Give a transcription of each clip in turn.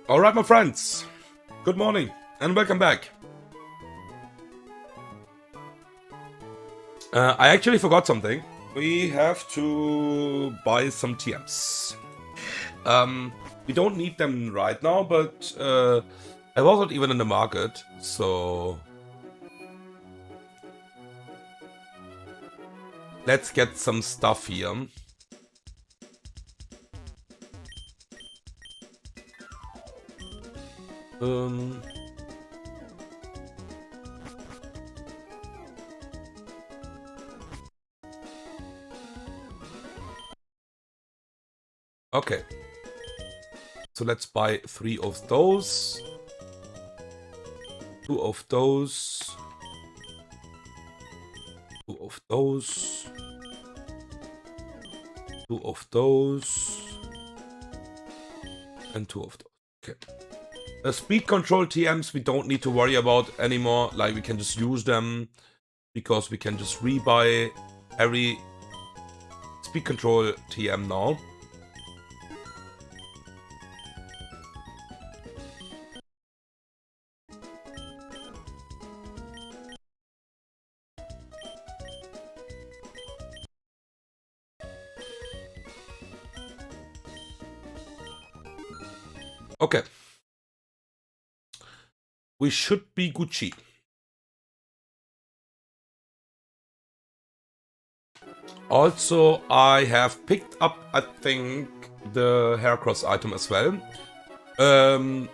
Alright, my friends, good morning and welcome back. I actually forgot something. We have to buy some TMs. We don't need them right now, but I wasn't even in the market, so let's get some stuff here. Okay. So let's buy 3 of those. 2 of those. 2 of those. 2 of those. And 2 of those. Okay. Speed control TMs we don't need to worry about anymore. Like, we can just use them because we can just rebuy every speed control TM now. Okay. We should be Gucci. Also, I have picked up, I think, the Haircross item as well.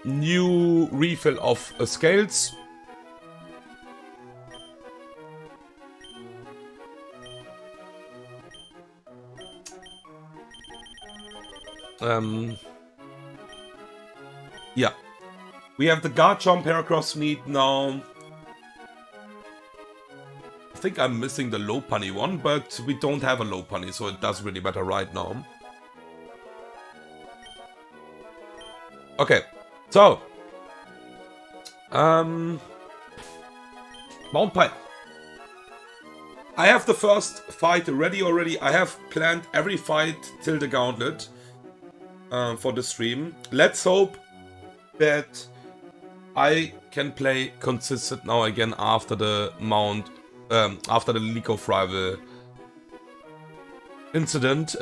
New refill of scales. Yeah. We have the Garchomp Heracross need now. I think I'm missing the Lopunny one, but we don't have a Lopunny, so it doesn't really matter right now. Okay, so Mount Pyre. I have the first fight ready already. I have planned every fight till the Gauntlet for the stream. Let's hope that I can play consistent now again after the after the League of Rival incident.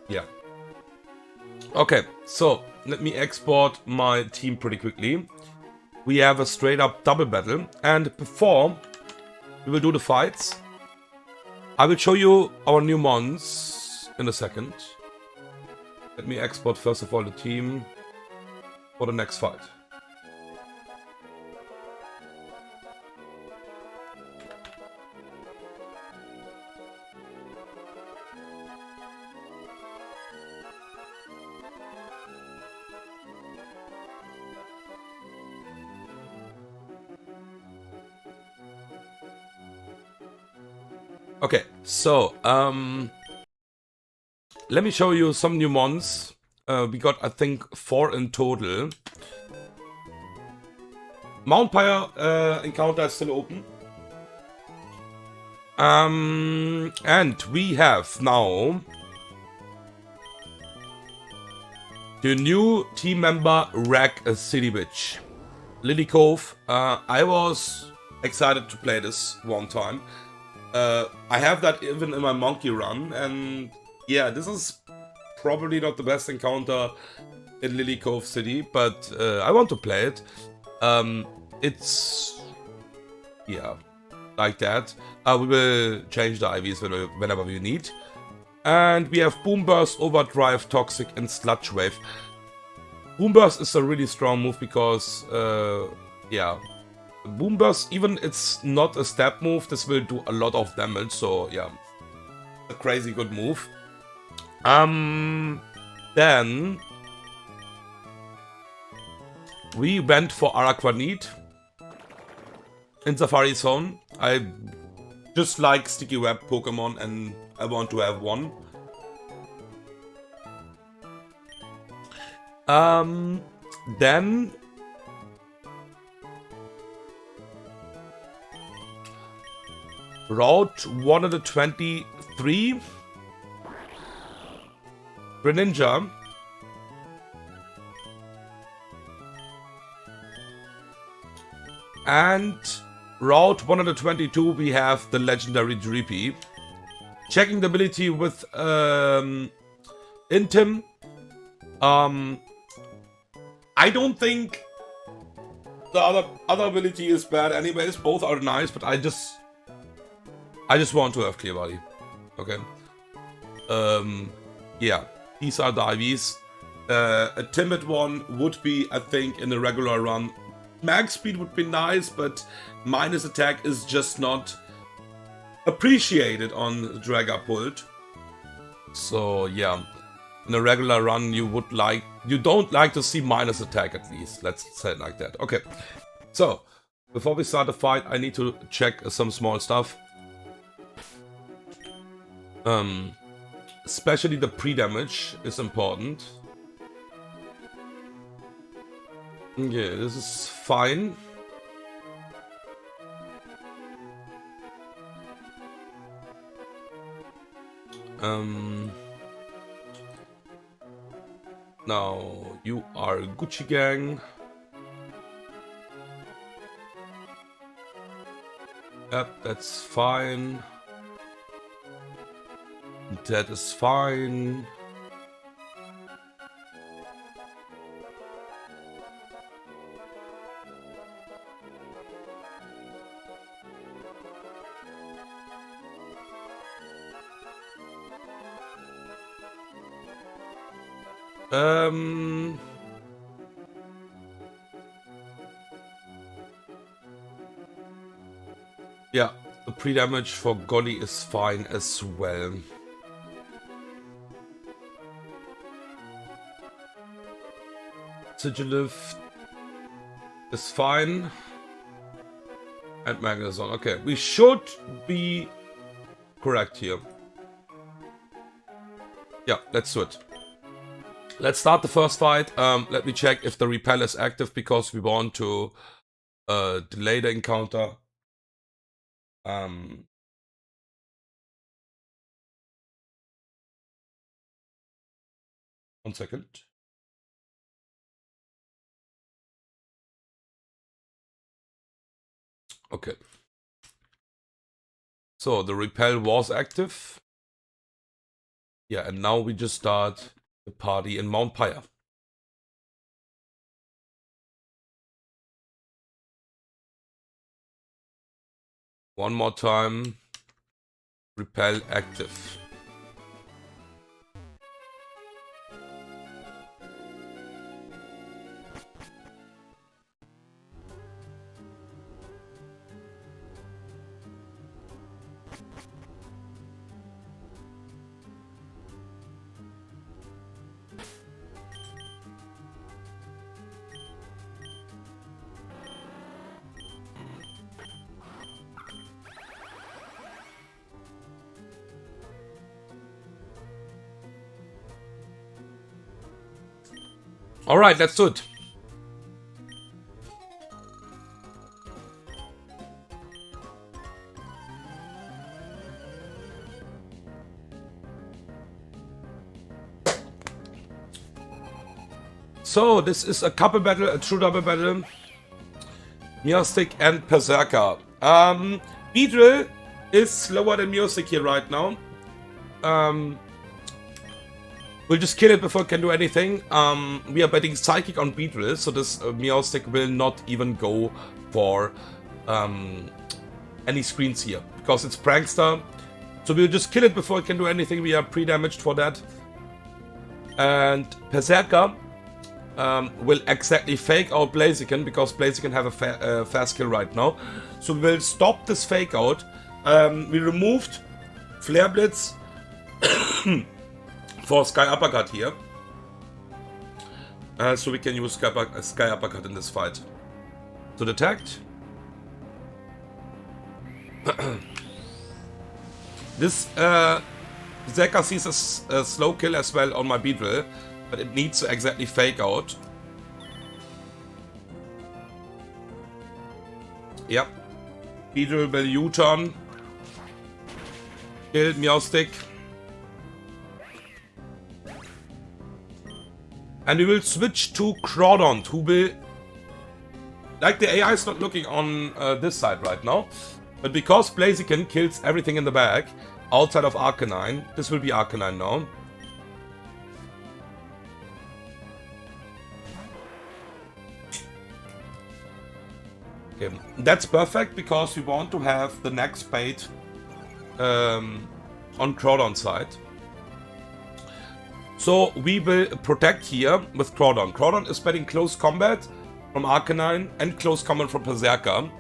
Yeah. Okay, so let me export my team pretty quickly. We have a straight up double battle, and before we will do the fights, I will show you our new mons in a second. Let me export first of all the team for the next fight. Okay, so let me show you some new mons. We got, I think, 4 in total. Mount Pyre encounter is still open. And we have now the new team member Rag City Bitch. Lily Cove. I was excited to play this one time. I have that even in my monkey run, and yeah, this is probably not the best encounter in Lily Cove City, but I want to play it. It's, yeah, like that. We will change the IVs whenever we need. And we have Boom Burst, Overdrive, Toxic, and Sludge Wave. Boom Burst is a really strong move because, yeah, Boom Burst, even it's not a stab move, this will do a lot of damage, so yeah, a crazy good move. Then we went for Araquanid in Safari Zone. I just like sticky web Pokemon and I want to have one. Then Route 123. Greninja. And Route 122 we have the legendary Dreepy. Checking the ability with Intim. I don't think the other ability is bad anyways. Both are nice, but I just want to have Clear Body. Okay. Yeah, these are the IVs. A timid one would be, I think, in a regular run. Max speed would be nice, but minus attack is just not appreciated on Dragapult. So yeah, in a regular run you don't like to see minus attack, at least. Let's say it like that. Okay. So before we start the fight, I need to check some small stuff. Especially the pre-damage is important. Okay, this is fine. Now you are Gucci Gang. Yep, that's fine. That is fine. Yeah, the pre-damage for Golly is fine as well. Sigilift is fine. And Magnezone. Okay, we should be correct here. Yeah, let's do it. Let's start the first fight. Let me check if the repel is active because we want to delay the encounter. 1 second. Okay. So the repel was active. Yeah, and now we just start the party in Mount Pyre. One more time. Repel active. All right, let's do it. So this is a couple battle, a true double battle. Meowstic and Berserker. Beedrill is slower than Meowstic here right now. We'll just kill it before it can do anything. We are betting Psychic on Beedrill, so this Meowstic will not even go for any screens here, because it's Prankster. So we'll just kill it before it can do anything. We are pre-damaged for that. And Berserker will exactly fake out Blaziken, because Blaziken have a fast kill right now. So we will stop this fake out. We removed Flare Blitz for Sky Uppercut here. So we can use Sky Uppercut in this fight. So detect. This Zeka sees a slow kill as well on my Beedrill, but it needs to exactly fake out. Yep. Beedrill will U-turn. Kill Meowstic. And we will switch to Crawdont, who will... Like, the AI is not looking on this side right now. But because Blaziken kills everything in the bag, outside of Arcanine, this will be Arcanine now. Okay, that's perfect because we want to have the next bait on Crawdon's side. So we will protect here with Crawdon. Crawdon is betting close combat from Arcanine and close combat from Berserker.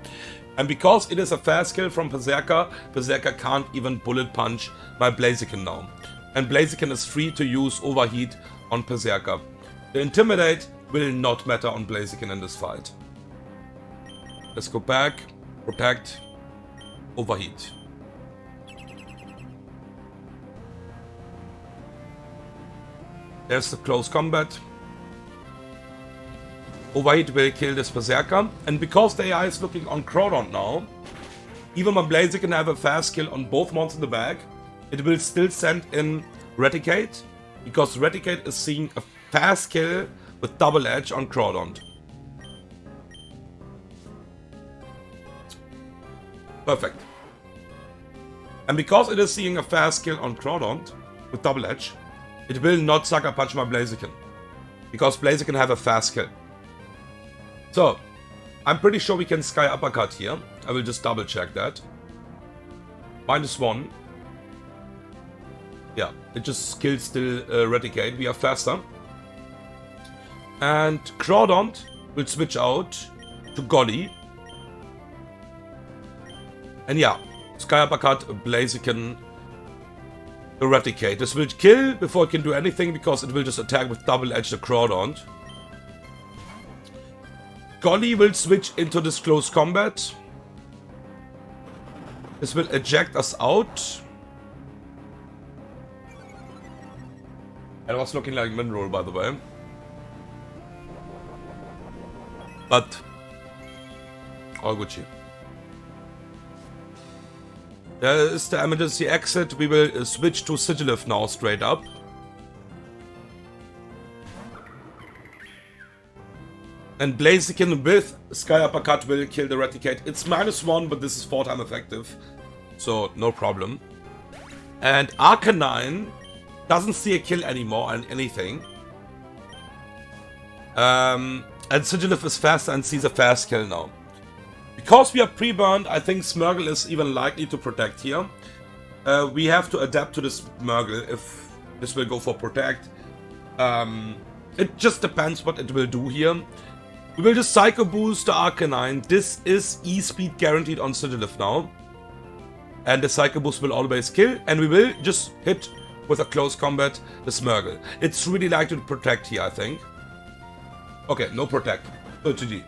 And because it is a fast kill from Berserker, Berserker can't even bullet punch my Blaziken now. And Blaziken is free to use Overheat on Berserker. The Intimidate will not matter on Blaziken in this fight. Let's go back, protect, Overheat. There's the close combat. Overheat will kill this Berserker. And because the AI is looking on Crawdon now, even when Blaziken have a fast kill on both monsters in the bag, it will still send in Reticate, because Reticate is seeing a fast kill with double edge on Crawdon. Perfect. And because it is seeing a fast kill on Crawdon with double edge, it will not sucker punch my Blaziken, because Blaziken have a fast kill. So, I'm pretty sure we can Sky Uppercut here. I will just double check that. -1. Yeah, it just kills still Reticate. We are faster. And Crawdon will switch out to Golly. And yeah, Sky Uppercut, Blaziken, Eradicate. This will kill before it can do anything, because it will just attack with double edge the Crawdon. Golly will switch into this close combat. This will eject us out. It was looking like min-roll, by the way. But all Gucci. There is the emergency exit. We will switch to Sigilif now, straight up. And Blaziken with Sky Uppercut will kill the Reticate. It's -1, but this is 4 times effective. So, no problem. And Arcanine doesn't see a kill anymore on anything. And Sigilif is faster and sees a fast kill now. Because we are pre-burned, I think Smeargle is even likely to protect here. We have to adapt to this Smeargle if this will go for protect. It just depends what it will do here. We will just Psycho Boost the Arcanine. This is E-Speed guaranteed on Sigilif now. And the Psycho Boost will always kill. And we will just hit with a close combat the Smeargle. It's really likely to protect here, I think. Okay, no protect. OTG.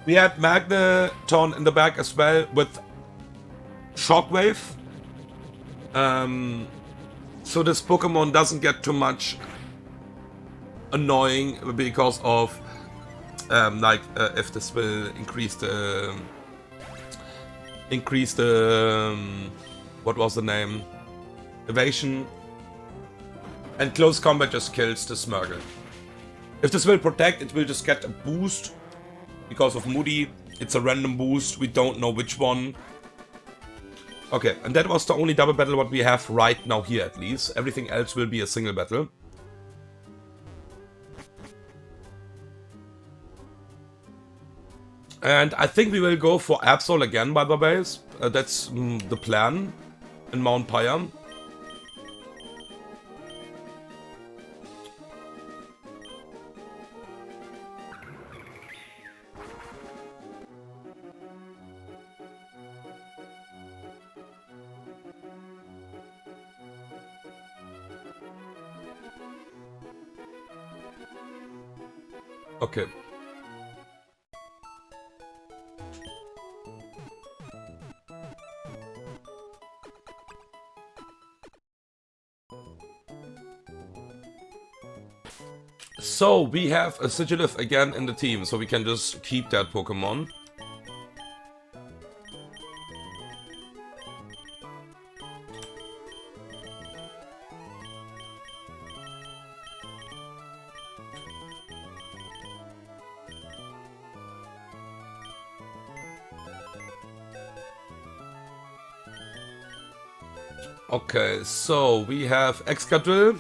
We had Magneton in the back as well with Shockwave. So this Pokemon doesn't get too much annoying because of if this will increase the what was the name? Evasion. And close combat just kills the Smeargle. If this will protect, it will just get a boost. Because of Moody, it's a random boost, we don't know which one. Okay, and that was the only double battle what we have right now here at least. Everything else will be a single battle. And I think we will go for Absol again, by the way. That's the plan in Mount Pyre. Okay. So we have a Sigilif again in the team, so we can just keep that Pokemon. Okay, so we have Excadrill.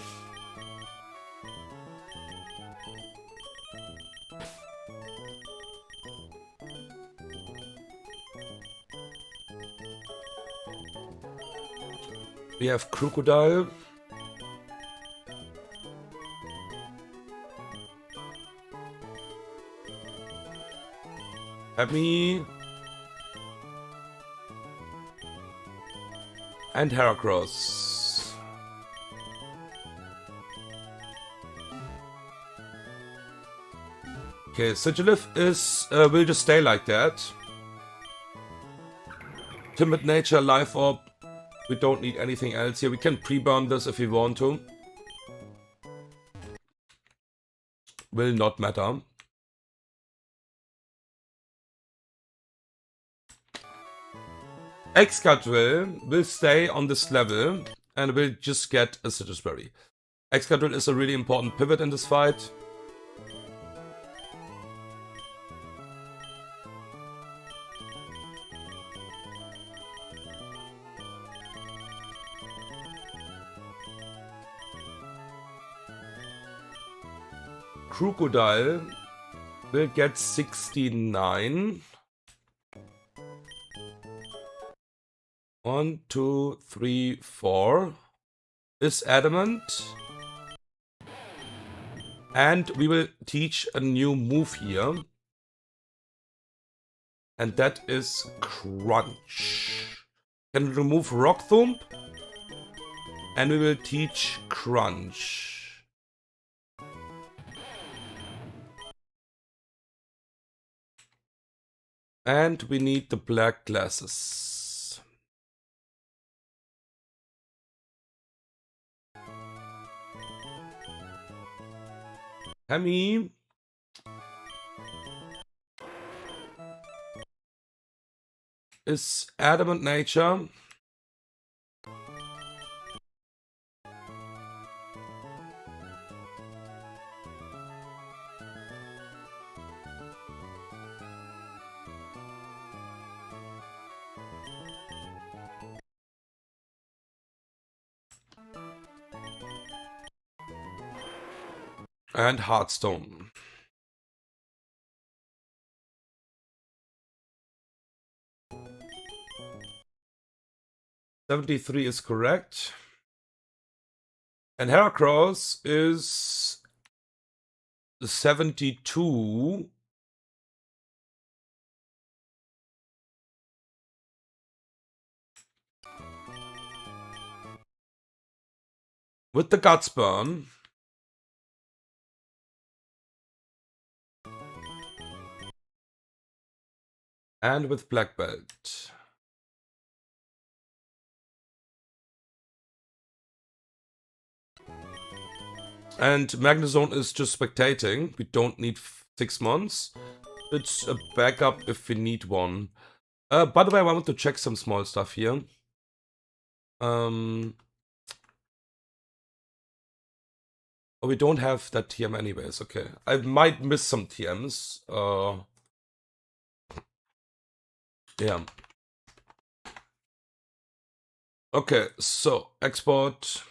We have Crocodile. Hemi. And Heracross. Okay, Sigilyph is will just stay like that. Timid Nature, Life Orb. We don't need anything else here. We can pre-burn this if we want to. Will not matter. Excadrill will stay on this level and will just get a Citrus Berry. Excadrill is a really important pivot in this fight. Crocodile will get 69. 1, 2, 3, 4 is adamant. And we will teach a new move here. And that is Crunch. Can remove Rock Thump. And we will teach Crunch. And we need the black glasses. Hemi. Is adamant nature. And Hearthstone. $73 is correct. And Heracross is 72. With the Guts Burn. And with Black Belt. And Magnezone is just spectating. We don't need 6 months. It's a backup if we need one. By the way, I wanted to check some small stuff here. Oh, we don't have that TM anyways. Okay. I might miss some TMs. Yeah. Okay, so export.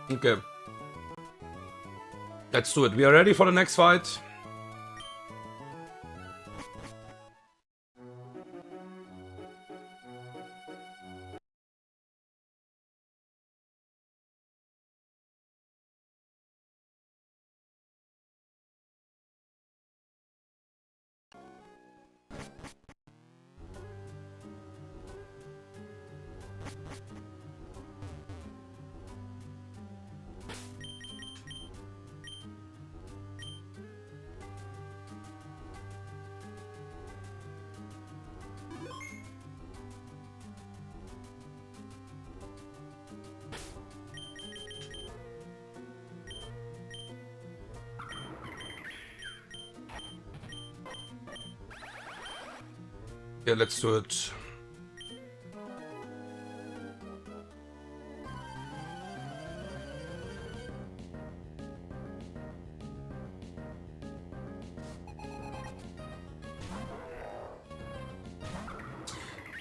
Okay. Let's do it. We are ready for the next fight. Yeah, let's do it.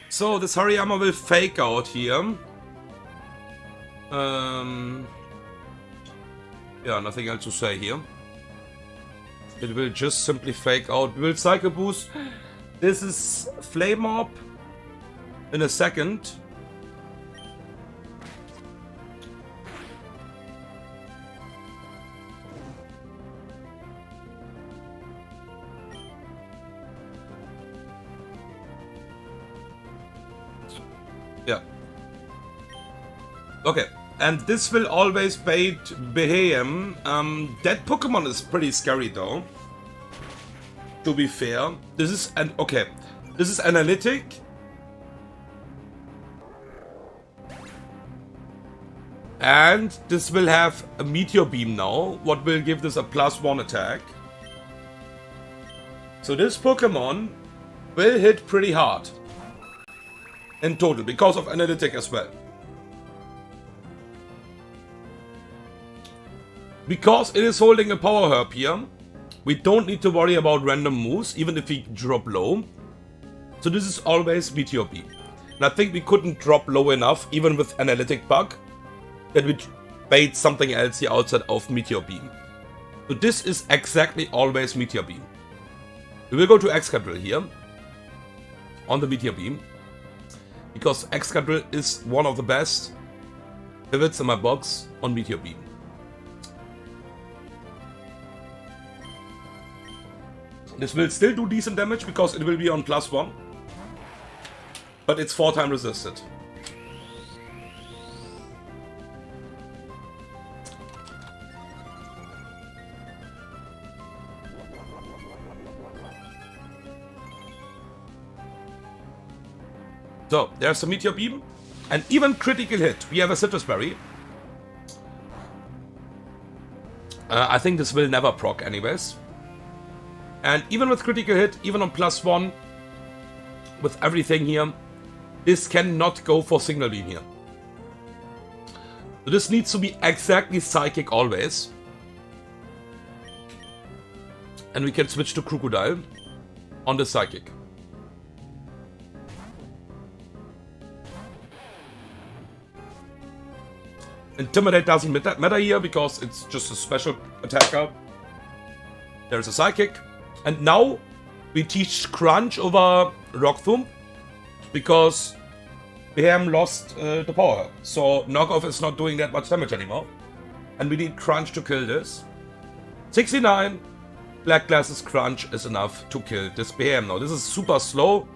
So this Hariyama will fake out here. Yeah, nothing else to say here. It will just simply fake out. We will Cycle Boost. This is Flame Orb in a second. Yeah. Okay. And this will always bait Behem. That Pokemon is pretty scary though. To be fair. This is an okay. This is analytic. And this will have a Meteor Beam now. What will give this a +1 attack. So this Pokemon will hit pretty hard. In total, because of analytic as well. Because it is holding a Power Herb here, we don't need to worry about random moves, even if we drop low. So this is always Meteor Beam. And I think we couldn't drop low enough, even with Analytic Bug, that we bait something else here outside of Meteor Beam. So this is exactly always Meteor Beam. We will go to Excadrill here, on the Meteor Beam. Because Excadrill is one of the best pivots in my box on Meteor Beam. This will still do decent damage because it will be on +1. But it's 4-time resisted. So, there's a Meteor Beam. And even critical hit. We have a Citrus Berry. I think this will never proc anyways. And even with critical hit, even on +1, with everything here, this cannot go for Signal Beam here. So this needs to be exactly Psychic always. And we can switch to Crocodile on the Psychic. Intimidate doesn't matter here because it's just a special attacker. There's a Psychic. And now we teach Crunch over Rock Thump because Behem lost the power. So Knockoff is not doing that much damage anymore. And we need Crunch to kill this. 69. Black Glasses Crunch is enough to kill this Behem now. This is super slow.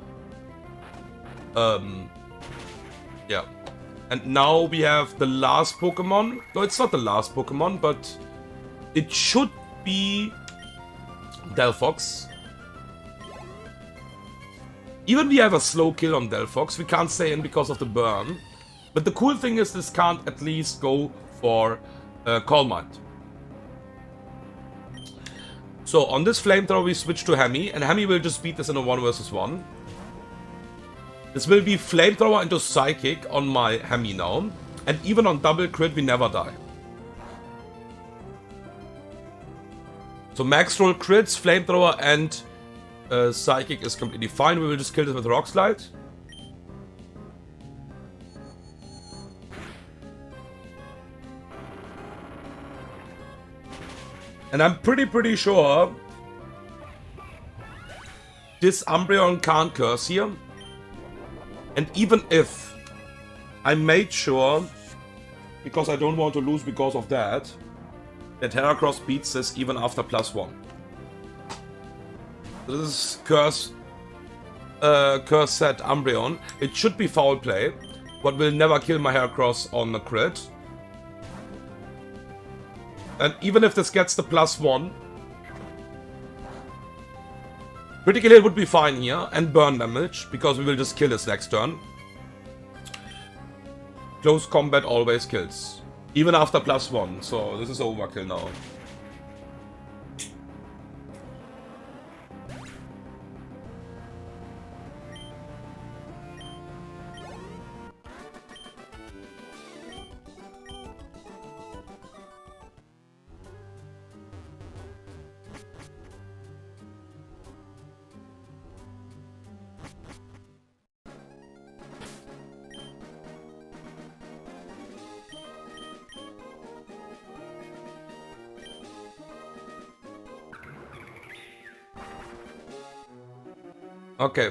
Yeah. And now we have the last Pokemon. No, it's not the last Pokemon, but it should be Delphox. Even we have a slow kill on Delphox. We can't stay in because of the burn. But the cool thing is this can't at least go for Calm Mind. So on this Flamethrower we switch to Hemi. And Hemi will just beat this in a 1 versus 1. This will be Flamethrower into Psychic on my Hemi now. And even on double crit we never die. So max roll crits, Flamethrower and Psychic is completely fine. We will just kill this with Rock Slide. And I'm pretty sure this Umbreon can't curse here. And even if I made sure, because I don't want to lose because of that, that Heracross beats this even after +1. This is Curse set Umbreon. It should be foul play, but will never kill my Heracross on the crit. And even if this gets the +1, critical hit would be fine here, and burn damage, because we will just kill this next turn. Close combat always kills. Even after +1, so this is overkill now. Okay.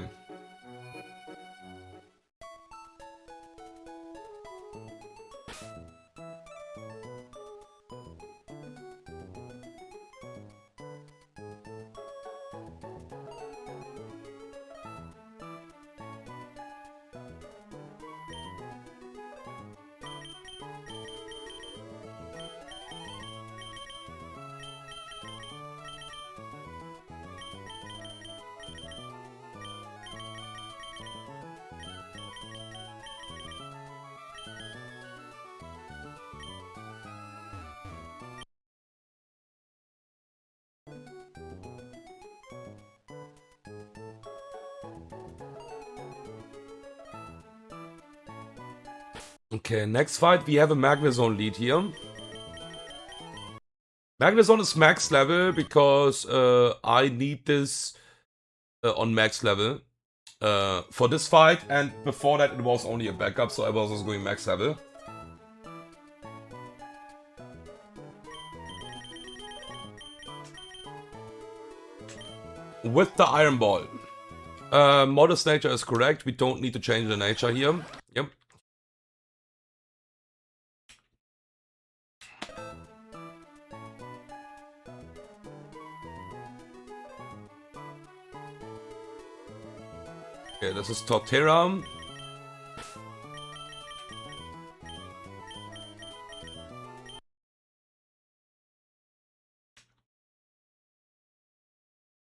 Okay, next fight, we have a Magnezone lead here. Magnezone is max level because I need this on max level for this fight, and before that it was only a backup, so I was also going max level. With the Iron Ball. Modest nature is correct, we don't need to change the nature here. Yep. Okay, this is Torterra.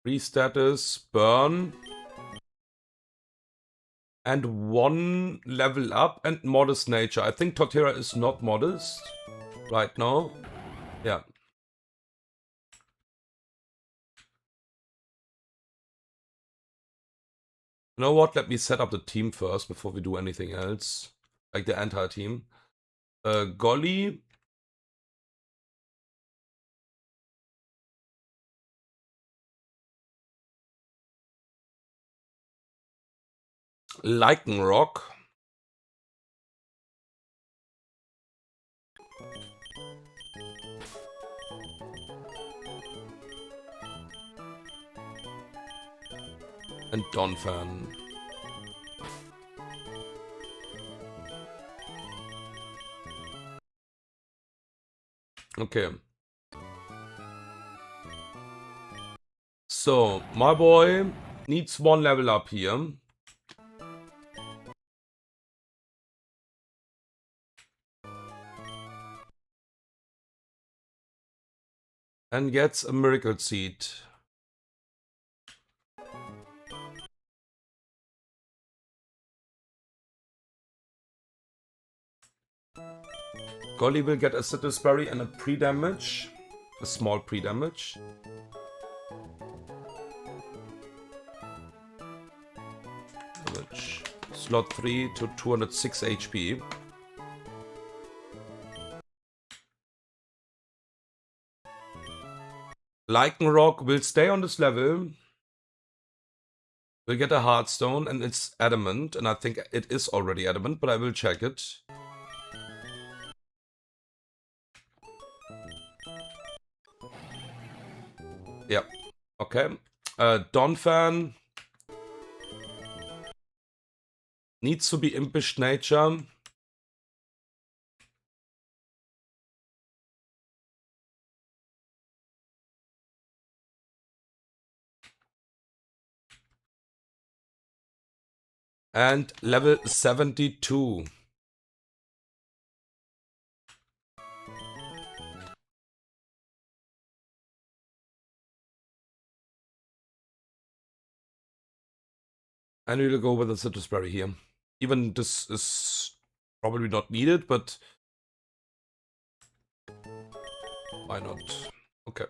Re-status, burn. And 1 level up and modest nature. I think Torterra is not modest right now. Yeah. You know what? Let me set up the team first before we do anything else. Like the entire team. Golly. Lycanroc. And Donphan. Okay. So, my boy needs 1 level up here. And gets a Miracle Seed. Golly will get a Citrus Berry and a pre-damage. A small pre-damage. Slot 3 to 206 HP. Lycanroc will stay on this level. We'll get a Heartstone and it's adamant. And I think it is already adamant, but I will check it. Yeah. Okay. Donphan needs to be Impish Nature. And level 72. And we'll go with the Citrus Berry here. Even this is probably not needed, but why not? Okay.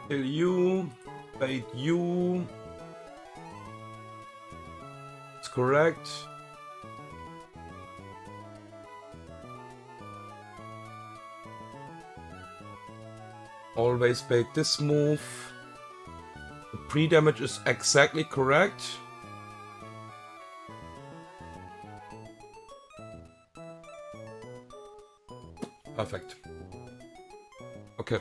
Kill you, bait you. correct. Always bait this move. The pre-damage is exactly correct. Perfect. Okay.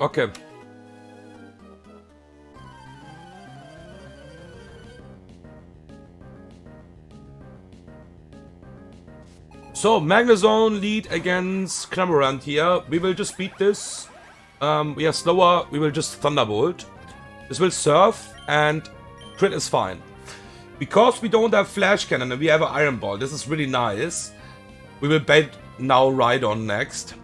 Okay. So, Magnezone lead against Cramorant here. We will just beat this. We are slower. We will just Thunderbolt. This will surf and crit is fine. Because we don't have Flash Cannon and we have an Iron Ball, this is really nice. We will bait now Rhydon next.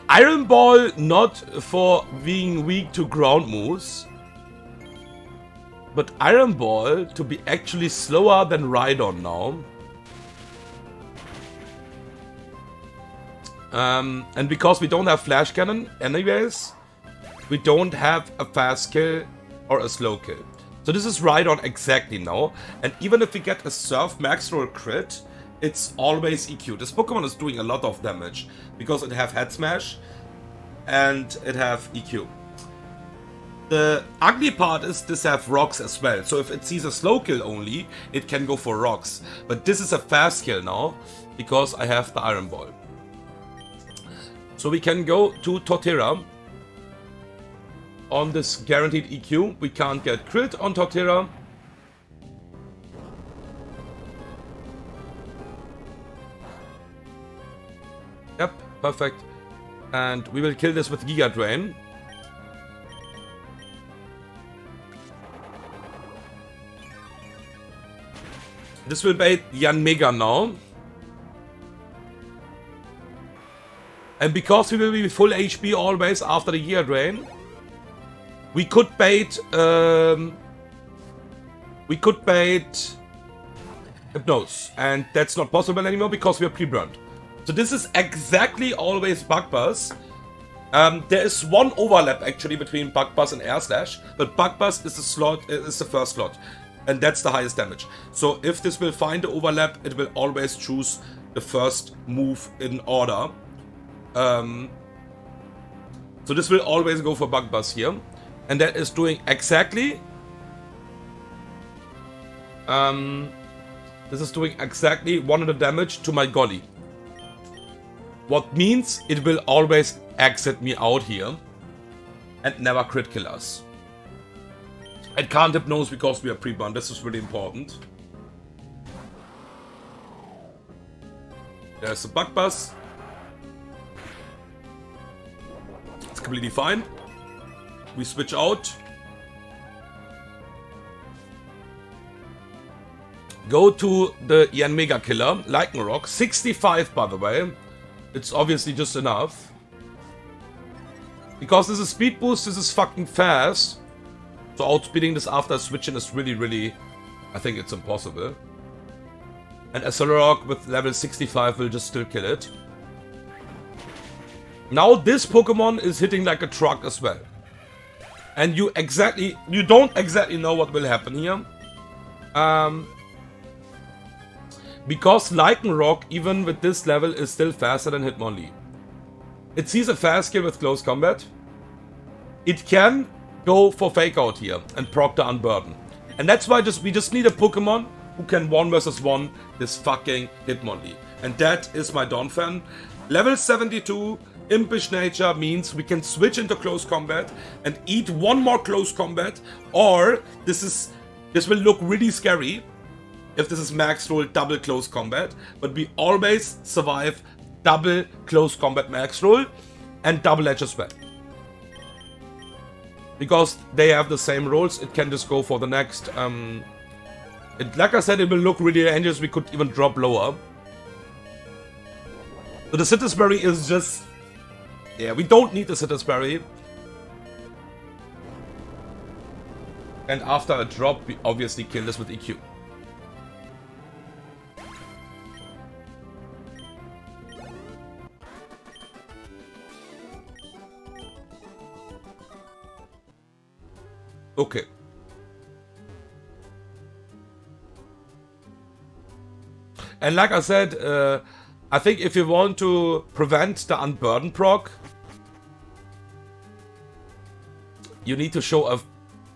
Iron Ball not for being weak to ground moves, but Iron Ball to be actually slower than Rhydon now. And because we don't have Flash Cannon anyways, we don't have a fast kill or a slow kill. So this is Rhydon exactly now. And even if we get a Surf Max Roll crit, it's always EQ. This Pokemon is doing a lot of damage because it have Head Smash and it have EQ. The ugly part is this have rocks as well. So if it sees a slow kill only, it can go for rocks. But this is a fast kill now because I have the Iron Ball. So we can go to Torterra on this guaranteed EQ. We can't get crit on Torterra. Yep, perfect. And we will kill this with Giga Drain. This will bait Yanmega now. And because we will be full HP always after the Giga Drain, we could bait Hypnose. And that's not possible anymore because we are pre-burned. So this is exactly always Bug Buzz. There is one overlap actually between Bug Buzz and Air Slash, but Bug Buzz is the first slot, and that's the highest damage. So if this will find the overlap, it will always choose the first move in order. So this will always go for Bug Buzz here, and that is doing exactly. This is doing exactly 100 damage to my Golly. What means it will always exit me out here and never crit kill us. It can't Hypnose because we are pre-burned. This is really important. There's a Bug Buzz. It's completely fine. We switch out. Go to the Yanmega Killer, Lycanroc. 65 by the way. It's obviously just enough. Because this is speed boost, this is fucking fast. So outspeeding this after switching is really, I think it's impossible. And Accelerog with level 65 will just still kill it. Now this Pokemon is hitting like a truck as well. And you don't exactly know what will happen here. Because Lycanroc, even with this level, is still faster than Hitmonlee. It sees a fast kill with close combat. It can go for Fake Out here and proc the Unburden. And that's why we just need a Pokemon who can 1 versus 1 this fucking Hitmonlee. And that is my Donphan. Level 72, Impish Nature means we can switch into close combat and eat 1 more close combat, or this will look really scary if this is max roll double close combat, but we always survive double close combat max roll and double edge as well. Because they have the same rolls, it can just go for the next. Like I said, it will look really dangerous. We could even drop lower. So the Sitisberry is just... yeah, we don't need the Sitisberry. And after a drop, we obviously kill this with EQ. Okay. And like I said, I think if you want to prevent the Unburden proc, you need to show a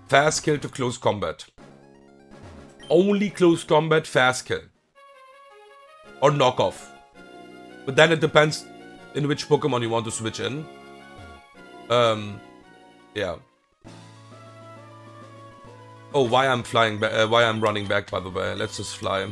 fast kill to close combat. Only close combat, fast kill. Or knockoff. But then it depends in which Pokemon you want to switch in. Yeah. Oh, why I'm flying back? Why I'm running back? By the way, let's just fly.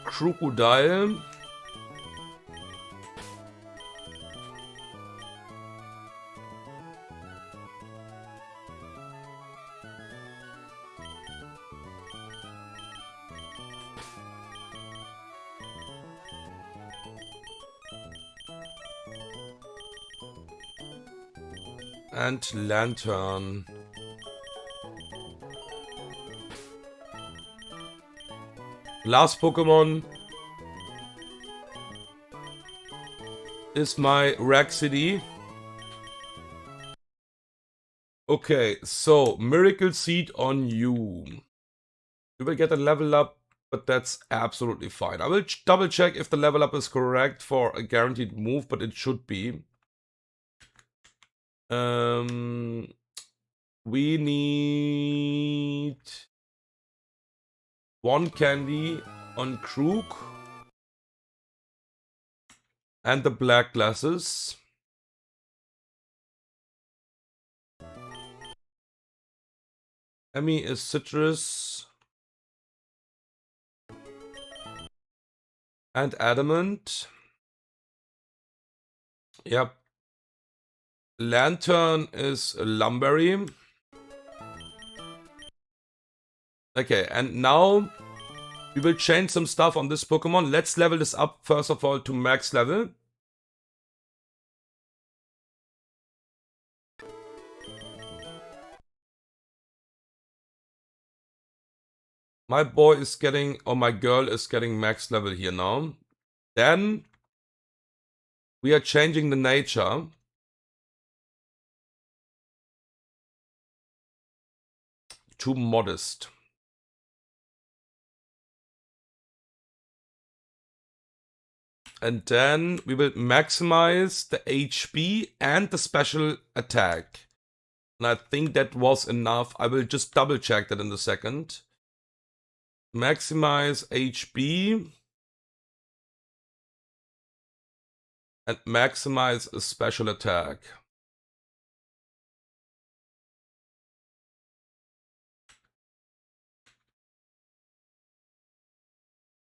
Crocodile. And Lantern. Last Pokemon is my Raxity. Okay, so Miracle Seed on you. You will get a level up, but that's absolutely fine. I will double check if the level up is correct for a guaranteed move, but it should be. We need 1 candy on Crook and the black glasses. Emmy is citrus and adamant. Yep. Lantern is Lumberry. Okay, and now we will change some stuff on this Pokemon. Let's level this up first of all to max level. My boy is getting, or my girl is getting max level here now. Then we are changing the nature. To modest. And then we will maximize the HP and the special attack. And I think that was enough. I will just double check that in a second. Maximize HP. And maximize a special attack.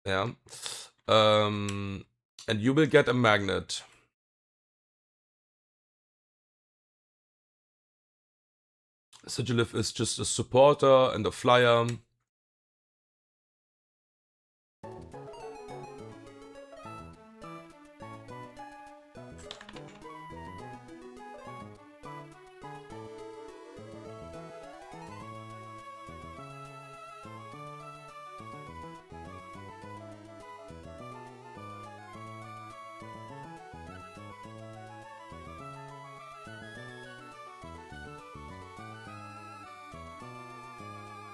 Yeah. And you will get a magnet. Sigilif is just a supporter and a flyer.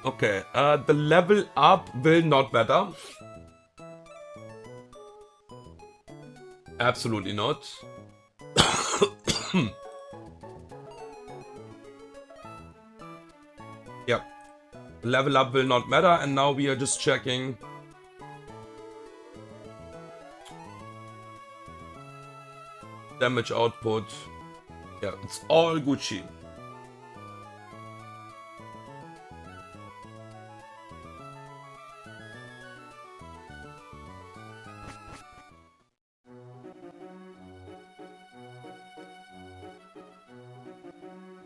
Okay, the level up will not matter. Absolutely not. Yep. Level up will not matter, and now we are just checking. Damage output. Yeah, it's all Gucci.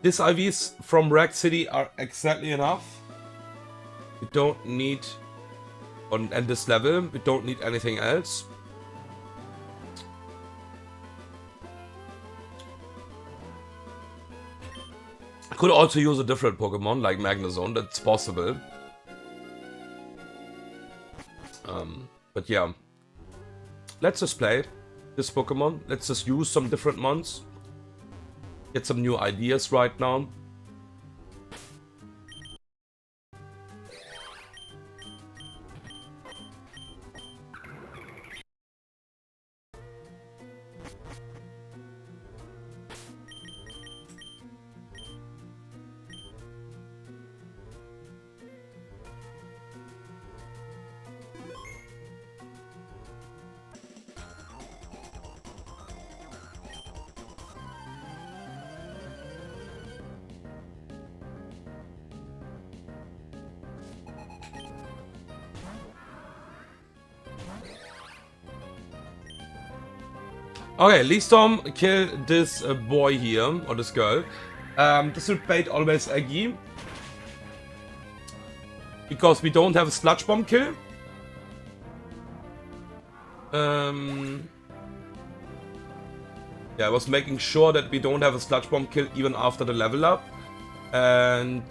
These IVs from Rag City are exactly enough. We don't need, at this level, we don't need anything else. I could also use a different Pokemon like Magnezone, that's possible. But yeah, let's just play this Pokemon. Let's just use some different mons. Get some new ideas right now. Okay, Leestorm, kill this boy here, or this girl. This will bait always Aggie. Because we don't have a Sludge Bomb kill. Yeah, I was making sure that we don't have a Sludge Bomb kill even after the level up. And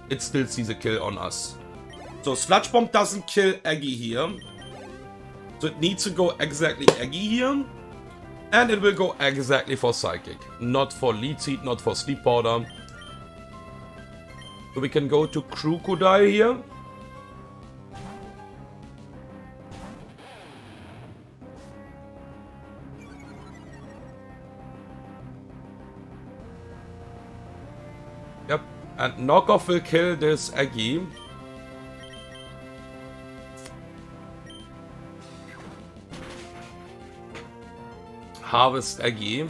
it still sees a kill on us. So Sludge Bomb doesn't kill Aggie here. So it needs to go exactly Aggie here. And it will go exactly for Psychic. Not for Lead Seed, not for Sleep Powder. So we can go to Crocodile here. Yep. And Knockoff will kill this Aggie. Harvest Aggie.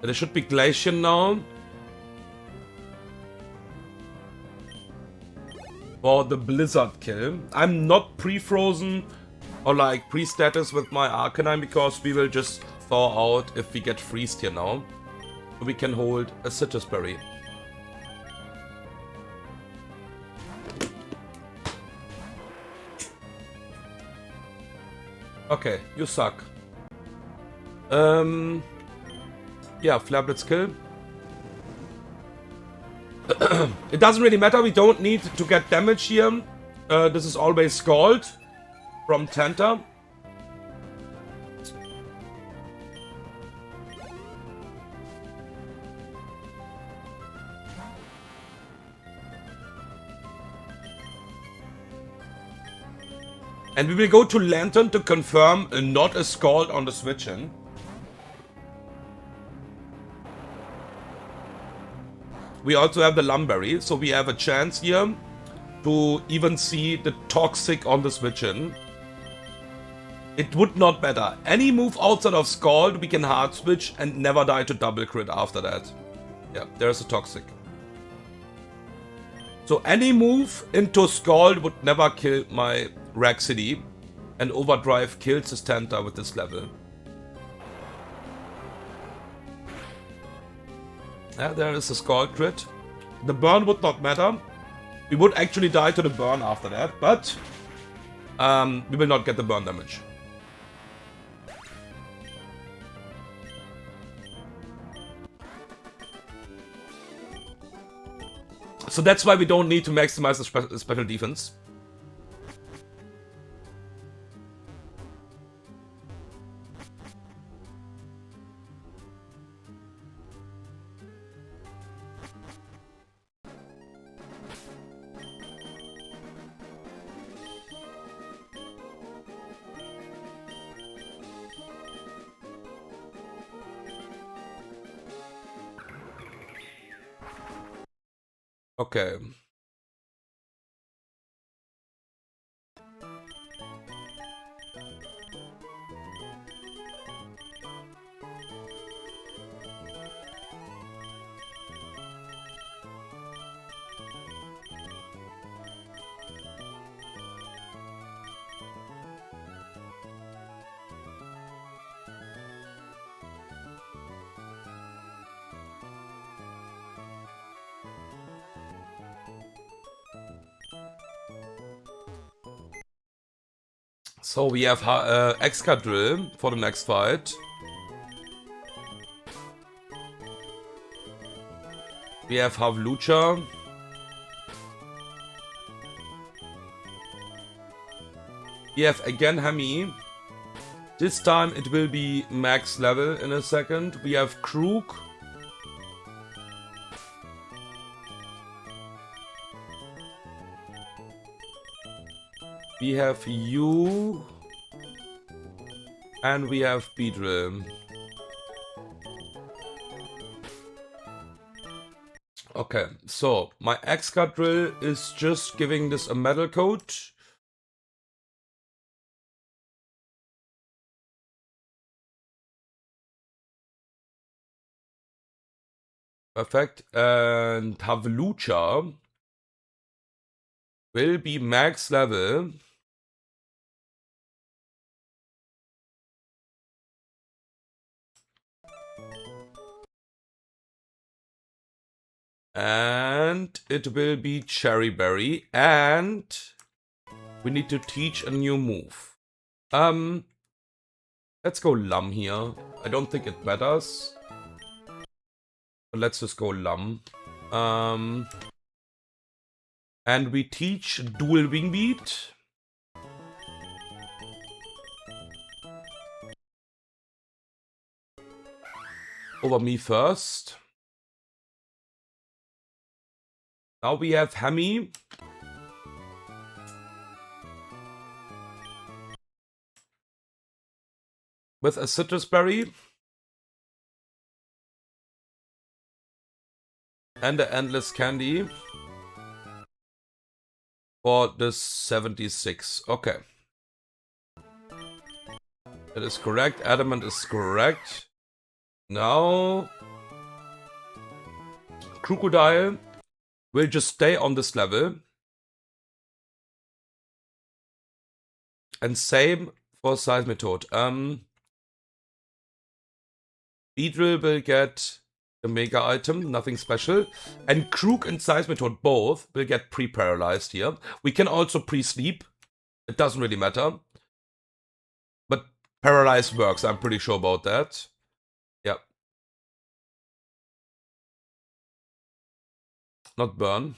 There should be Glacier now. For the Blizzard kill. I'm not pre-frozen or like pre-status with my Arcanine because we will just thaw out if we get freezed here now. We can hold a Citrus Berry. Okay, you suck. Yeah, Flare Blitz kill. It doesn't really matter, we don't need to get damage here. This is always Scald from Tenta. And we will go to Lantern to confirm not a Scald on the switch-in. We also have the Lumberry, so we have a chance here to even see the Toxic on the switch-in. It would not matter. Any move outside of Scald, we can hard switch and never die to double crit after that. Yeah, there's a Toxic. So any move into Scald would never kill my Rag City, and Overdrive kills his Tenta with this level. Yeah, there is a Scald crit. The burn would not matter. We would actually die to the burn after that, but we will not get the burn damage. So that's why we don't need to maximize the special defense. Okay. So we have Excadrill for the next fight. We have Havlucha. We have again Hemi. This time it will be max level in a second. We have Krook. We have you. And we have Beedrill. Okay, so my Excadrill is just giving this a metal coat. Perfect. And Havlucha will be max level. And it will be Cherry Berry. And we need to teach a new move. Let's go Lum here. I don't think it matters. But let's just go Lum. And we teach Dual Wing Beat. Over me first. Now we have Hemi. With a Citrus Berry. And the Endless Candy. For the 76. Okay. That is correct. Adamant is correct. Now Crocodile will just stay on this level. And same for Seismitoad. Beedrill will get the mega item, nothing special. And Krook and Seismitoad both will get pre-paralyzed here. We can also pre-sleep. It doesn't really matter. But paralyze works, I'm pretty sure about that. Yeah. Not burn.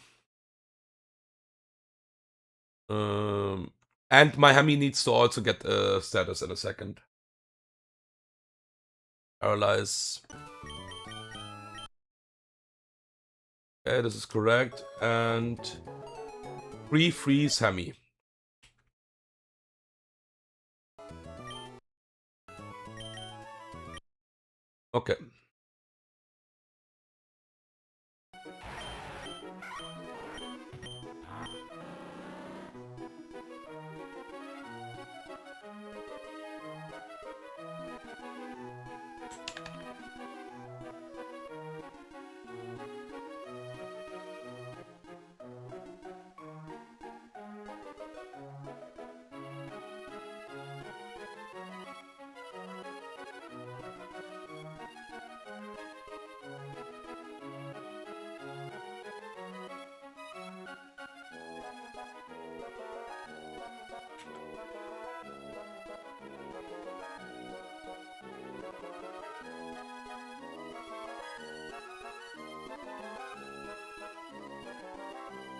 And my Hemi needs to also get a status in a second. Paralyze. Okay, this is correct. And freeze Hemi. Okay.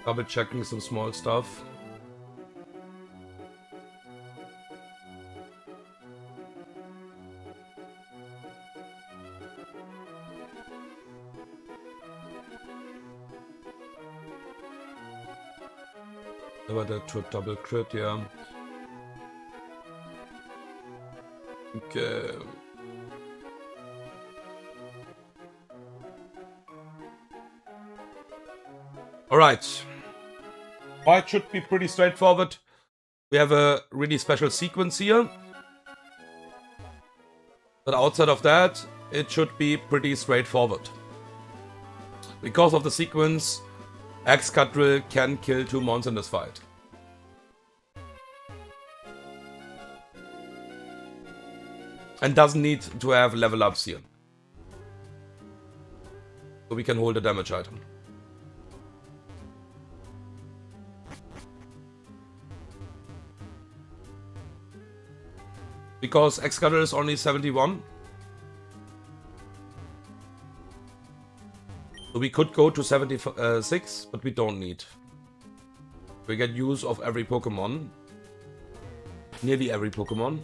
Double checking some small stuff. Never that to a double crit, yeah. Okay. Alright. Fight should be pretty straightforward. We have a really special sequence here. But outside of that, it should be pretty straightforward. Because of the sequence, Excadrill can kill 2 mons in this fight. And doesn't need to have level ups here. So we can hold a damage item. Because Excadrill is only 71. So we could go to 76, but we don't need. We get use of every Pokemon. Nearly every Pokemon.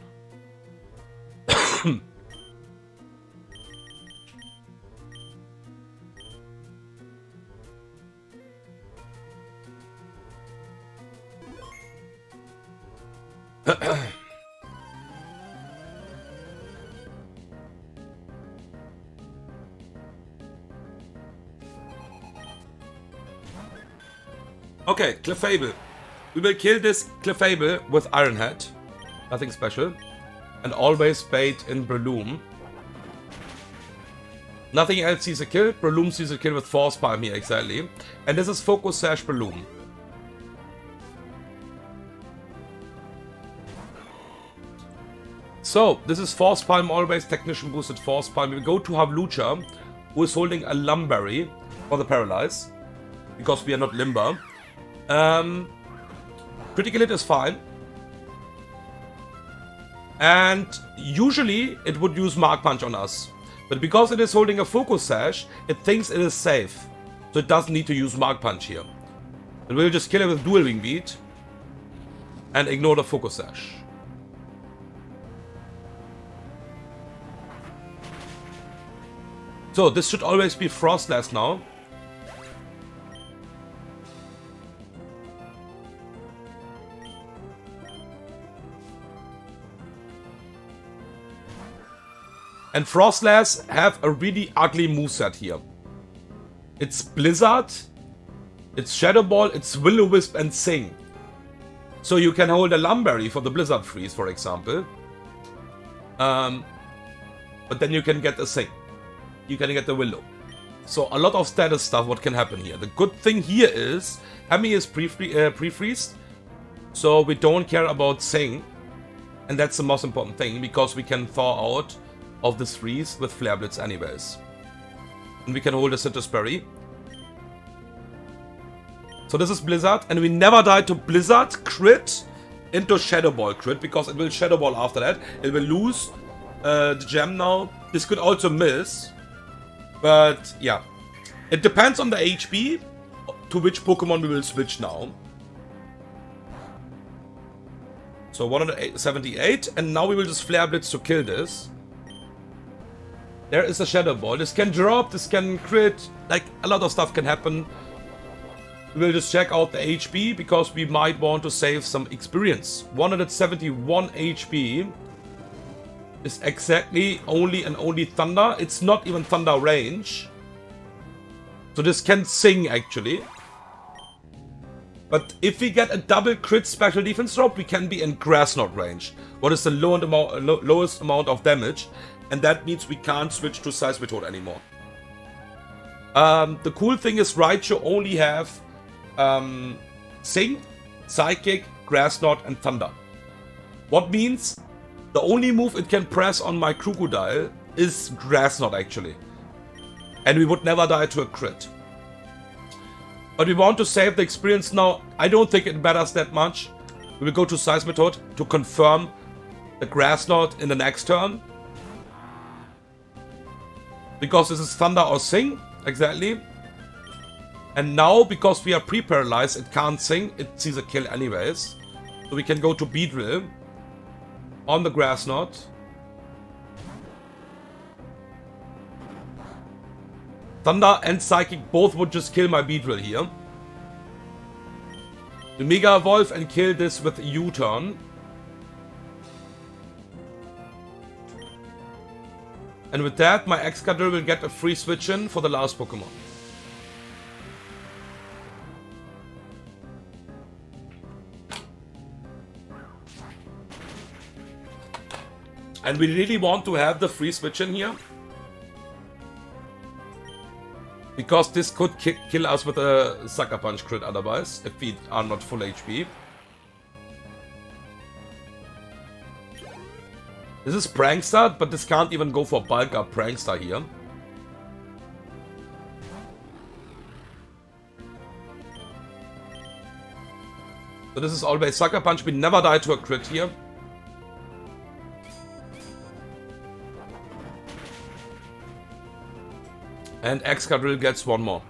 Okay, Clefable. We will kill this Clefable with Iron Head. Nothing special. And always bait in Breloom. Nothing else sees a kill. Breloom sees a kill with Force Palm here, exactly. And this is Focus Sash Breloom. So, this is Force Palm, always Technician boosted Force Palm. We go to Havlucha, who is holding a Lumberry for the Paralyze. Because we are not Limber. Critical hit is fine. And usually it would use Mark Punch on us. But because it is holding a Focus Sash, it thinks it is safe. So it doesn't need to use Mark Punch here. And we'll just kill it with Dual Wing Beat. And ignore the Focus Sash. So this should always be Frostless now. And Frostless have a really ugly moveset here. It's Blizzard, it's Shadow Ball, it's Will-O-Wisp and Sing. So you can hold a Lumberry for the Blizzard Freeze, for example. But then you can get a Sing. You can get the Willow. So a lot of status stuff what can happen here. The good thing here is Hemi is pre-freezed. So we don't care about Sing. And that's the most important thing, because we can thaw out of this freeze with Flare Blitz anyways. And we can hold a Citrus Berry. So this is Blizzard, and we never die to Blizzard crit into Shadow Ball crit, because it will Shadow Ball after that. It will lose the gem now. This could also miss. But yeah, it depends on the HP to which Pokemon we will switch now. So 178, and now we will just Flare Blitz to kill this. There is a Shadow Ball. This can drop, this can crit, like a lot of stuff can happen. We will just check out the HP, because we might want to save some experience. 171 HP is exactly only and only Thunder. It's not even Thunder range. So this can Sing actually. But if we get a double crit special defense drop, we can be in Grass Knot range. What is the lowest amount of damage? And that means we can't switch to Seismitoad anymore. The cool thing is Raichu only have Sing, Psychic, Grass Knot and Thunder. What means the only move it can press on my Crocodile is Grass Knot actually. And we would never die to a crit. But we want to save the experience now. I don't think it matters that much. We will go to Seismitoad to confirm the Grass Knot in the next turn. Because this is Thunder or Sing, exactly. And now, because we are pre-paralyzed, it can't sing. It sees a kill anyways. So we can go to Beedrill. On the Grass Knot. Thunder and Psychic both would just kill my Beedrill here. The Mega Evolve and kill this with U-Turn. And with that, my Excadrill will get a free switch in for the last Pokemon. And we really want to have the free switch in here. Because this could kill us with a Sucker Punch crit otherwise, if we are not full HP. This is Prankster, but this can't even go for bulk up Prankster here. So this is always Sucker Punch. We never die to a crit here. And Excadrill gets one more.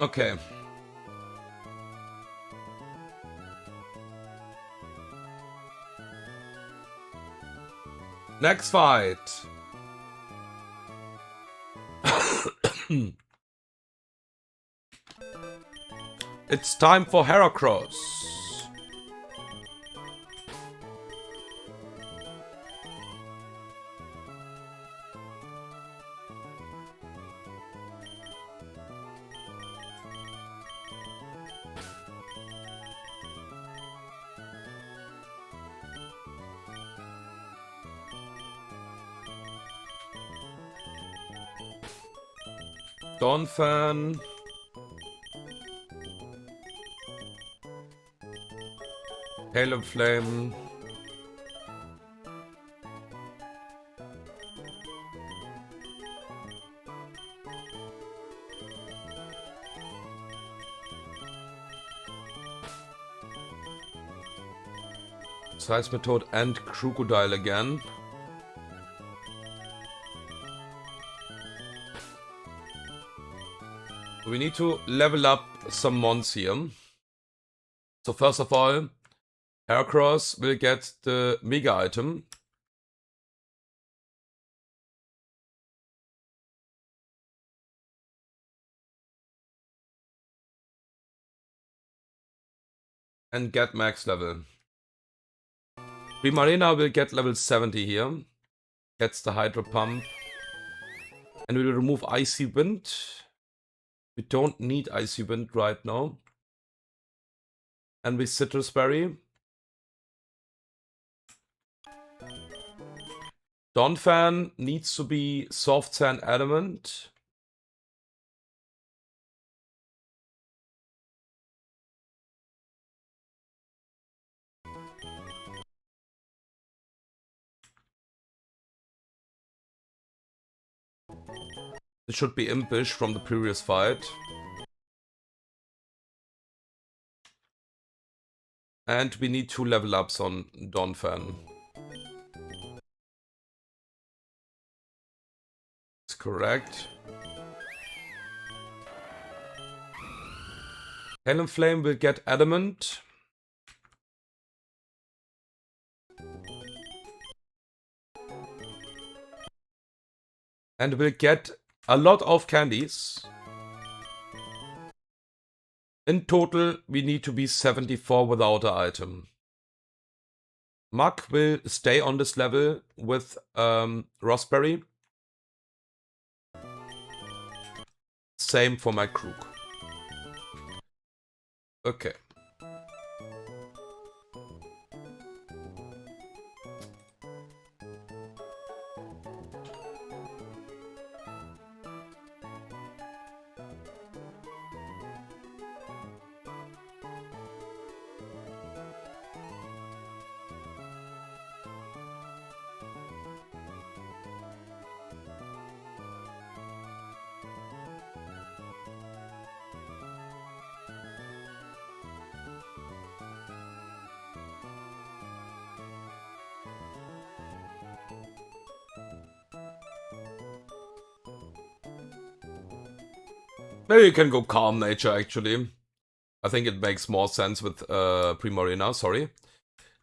Okay. Next fight. It's time for Heracross. Donphan. Hail and Flame. Seismitoad and Crocodile again. We need to level up some mons here. So first of all, Heracross will get the Mega item. And get max level. Primarina will get level 70 here. Gets the Hydro Pump. And we will remove Icy Wind. We don't need Icy Wind right now. And with Citrus Berry. Donphan needs to be Soft Sand Adamant. It should be Impish from the previous fight. And we need 2 level ups on Donphan. That's correct. Hail and Flame will get Adamant. And we'll get a lot of candies. In total, we need to be 74 without an item. Muk will stay on this level with Raspberry. same for my crook. Okay. Maybe you can go Calm Nature, actually. I think it makes more sense with Primarina, sorry.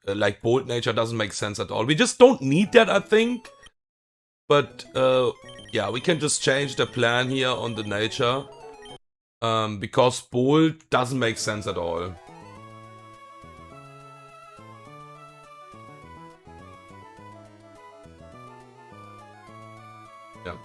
Like, Bold Nature doesn't make sense at all. We just don't need that, I think. But, yeah, we can just change the plan here on the Nature. Because Bold doesn't make sense at all. Yeah.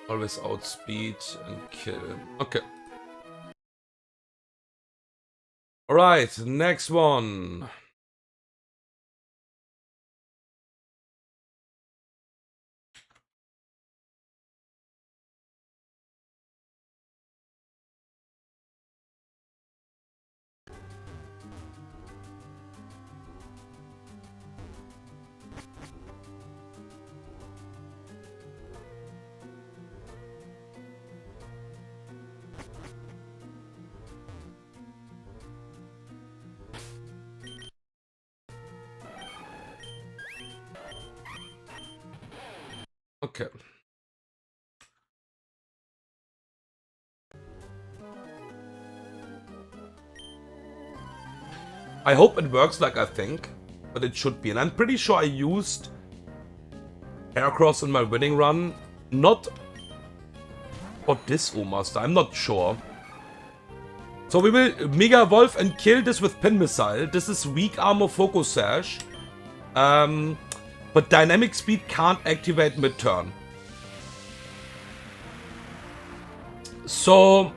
Always outspeed and kill. Okay. Alright, next one. Okay. I hope it works like I think, but it should be. And I'm pretty sure I used Heracross in my winning run. Not for this Master, I'm not sure. So we will Mega Evolve and kill this with Pin Missile. This is weak armor Focus Sash. But Dynamic Speed can't activate mid-turn. So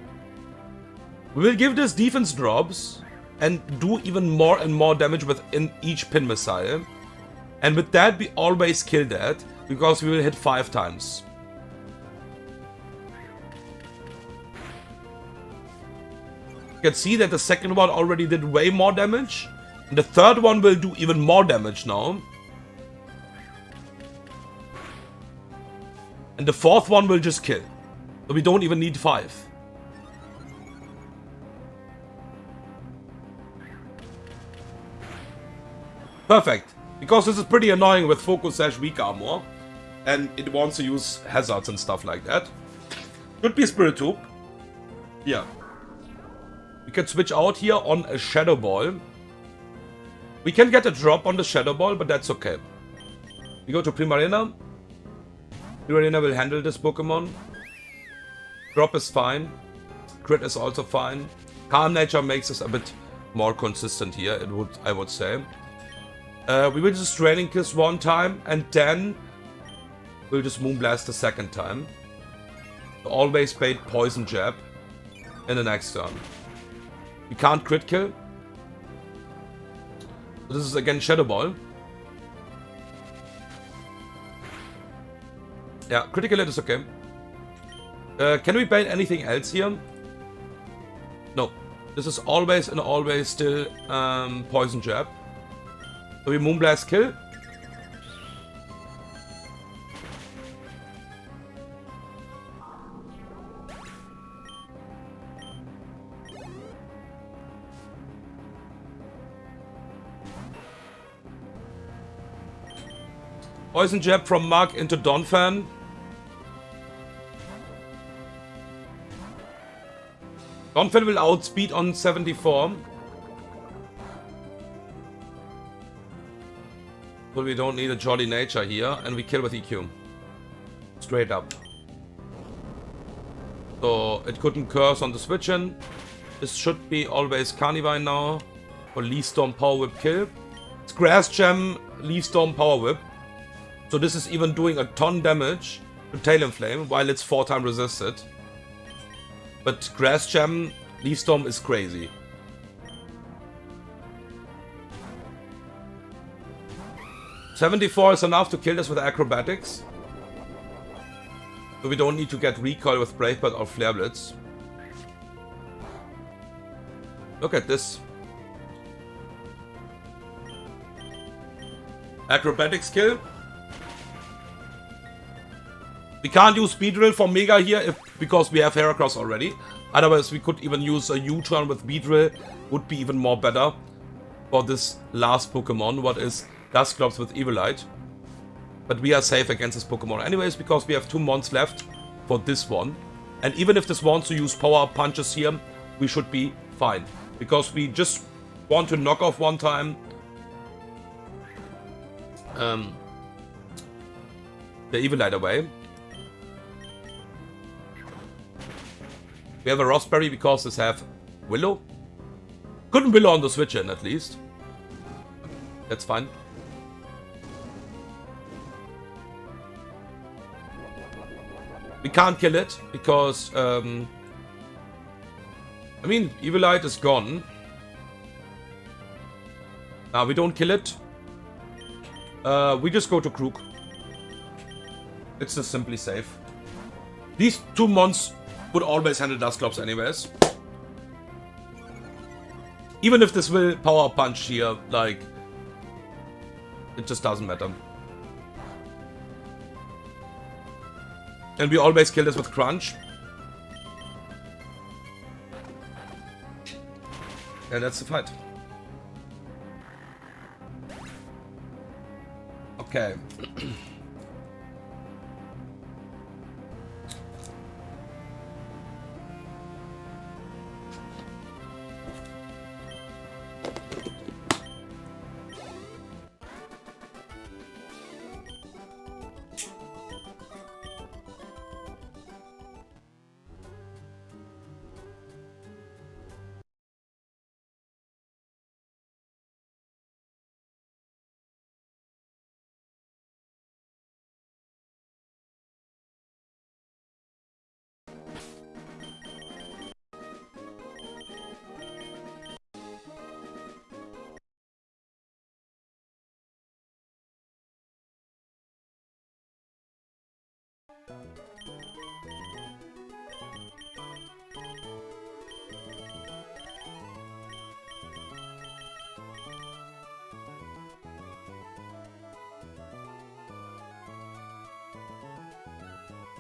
we will give this defense drops and do even more and more damage within each Pin Missile. And with that we always kill that, because we will hit 5 times. You can see that the second one already did way more damage. And the third one will do even more damage now. And the fourth one will just kill. So we don't even need 5. Perfect. Because this is pretty annoying with Focus Sash weak armor. And it wants to use hazards and stuff like that. Could be Spirit Tube. Yeah. We can switch out here on a Shadow Ball. We can get a drop on the Shadow Ball, but that's okay. We go to Primarina. Primarina will handle this Pokemon. Drop is fine. Crit is also fine. Calm Nature makes us a bit more consistent here, I would say. We will just Training Kiss one time, and then we'll just Moonblast the second time. Always bait Poison Jab in the next turn. We can't crit kill. So this is again Shadow Ball. Yeah, critical hit is okay. Can we bait anything else here? No. This is always and always still Poison Jab. So we Moonblast kill. Poison Jab from Mark into Donphan. Donphan will outspeed on 74. So we don't need a jolly nature here, and we kill with EQ. Straight up. So it couldn't curse on the switch in. This should be always Carnivine now. For Leaf Storm Power Whip kill. It's Grass Gem, Leaf Storm Power Whip. So this is even doing a ton damage to Talonflame while it's 4-time resisted. But Grass Gem, Leaf Storm is crazy. $74 is enough to kill this with acrobatics. So we don't need to get recoil with Brave Bird or Flare Blitz. Look at this. Acrobatics kill. We can't use Beedrill for Mega here because we have Heracross already. Otherwise we could even use a U-turn with Beedrill. Would be even more better for this last Pokemon. What is Dusclops with Evilite. But we are safe against this Pokemon anyways because we have 2 mons left for this one. And even if this wants to use Power Punches here, we should be fine. Because we just want to knock off one time the Evilite away. We have a Raspberry because this have Willow. Couldn't Willow on the switch in at least. That's fine. We can't kill it because I mean Evilite is gone. We don't kill it. We just go to Crook. It's just simply safe. These 2 mons would always handle Dusclops anyways. Even if this will Power Punch here, like, it just doesn't matter. And we always kill this with Crunch. And that's the fight. Okay.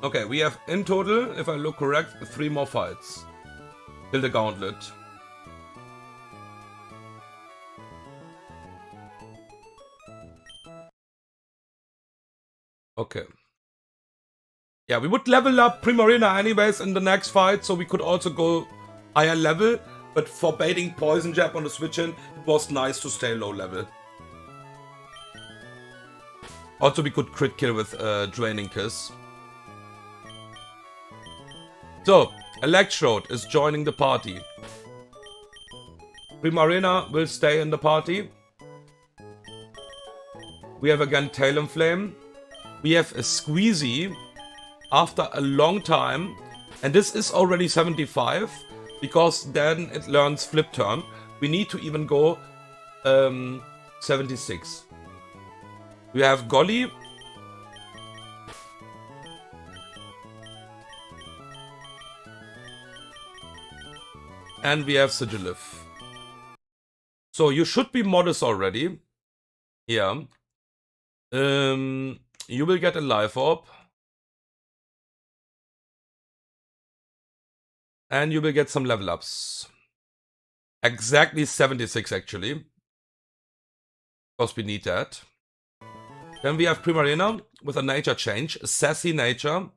Okay, we have in total, if I look correct, 3 more fights. Till the Gauntlet. Okay. Yeah, we would level up Primarina anyways in the next fight, so we could also go higher level. But for baiting Poison Jab on the switch in, it was nice to stay low level. Also, we could crit kill with Draining Kiss. So, Electrode is joining the party. Primarina will stay in the party. We have again Talonflame. We have a Squeezy after a long time. And this is already 75. Because then it learns Flip Turn. We need to even go 76. We have Golly. And we have Sigilif. So you should be modest already. Yeah. You will get a Life Orb. And you will get some level ups. Exactly 76 actually. Because we need that. Then we have Primarina with a nature change. A sassy nature.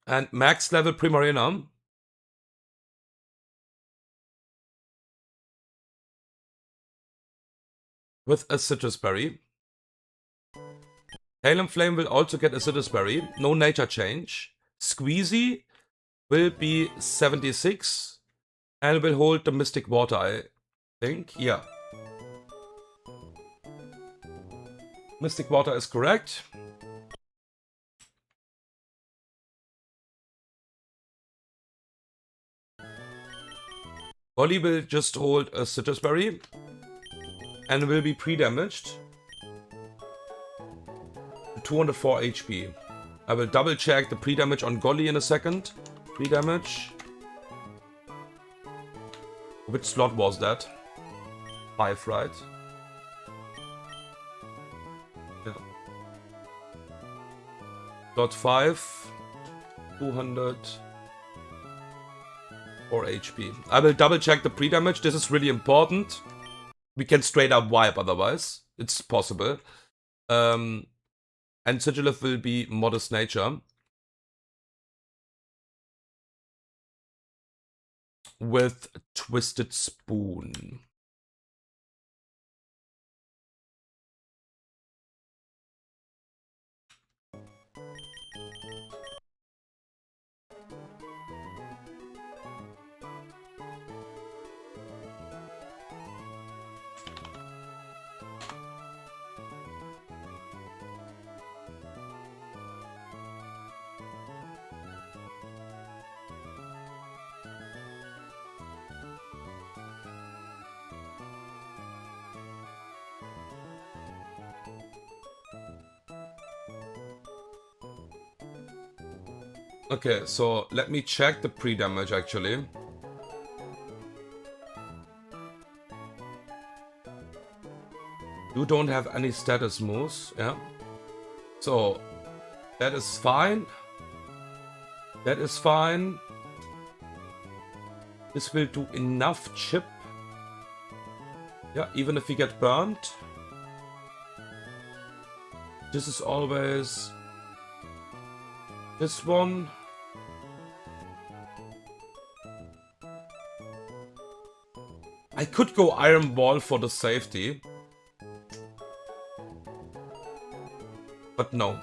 And max level Primarina. With a citrus berry. Hail and Flame will also get a citrus berry. No nature change. Squeezy will be 76. And will hold the Mystic Water, I think. Yeah. Mystic Water is correct. Golly will just hold a citrus berry. And will be pre-damaged. 204 HP. I will double check the pre-damage on Golly in a second. Pre-damage. Which slot was that? 5, right? Yeah. Slot 5. 204 HP. I will double check the pre-damage. This is really important. We can straight up wipe otherwise. It's possible. And Sigilif will be Modest Nature. With Twisted Spoon. Okay, so let me check the pre-damage actually. You don't have any status moves, yeah? So, that is fine. That is fine. This will do enough chip. Yeah, even if we get burnt. This is always... this one. I could go Iron Ball for the safety. But no.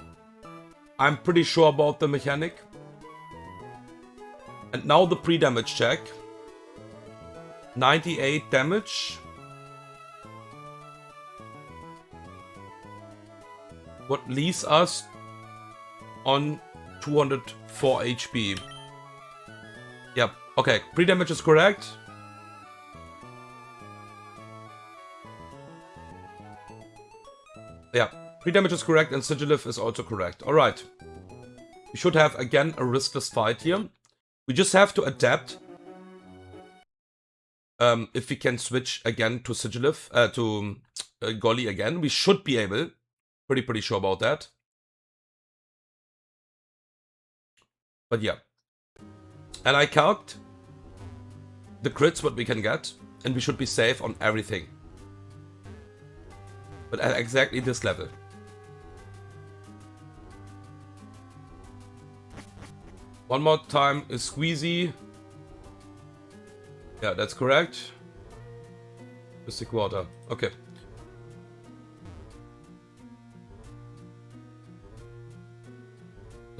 I'm pretty sure about the mechanic. And now the pre-damage check. 98 damage. What leaves us on 204 HP. Yep, okay, pre-damage is correct. Yeah, pre-damage is correct and Sigilif is also correct. Alright. We should have, again, a riskless fight here. We just have to adapt. If we can switch again to Sigilif, to Golly again. We should be able. Pretty sure about that. But yeah. And I calced the crits what we can get. And we should be safe on everything. But at exactly this level. One more time is Squeezy. Yeah, that's correct. Mystic Water. Okay.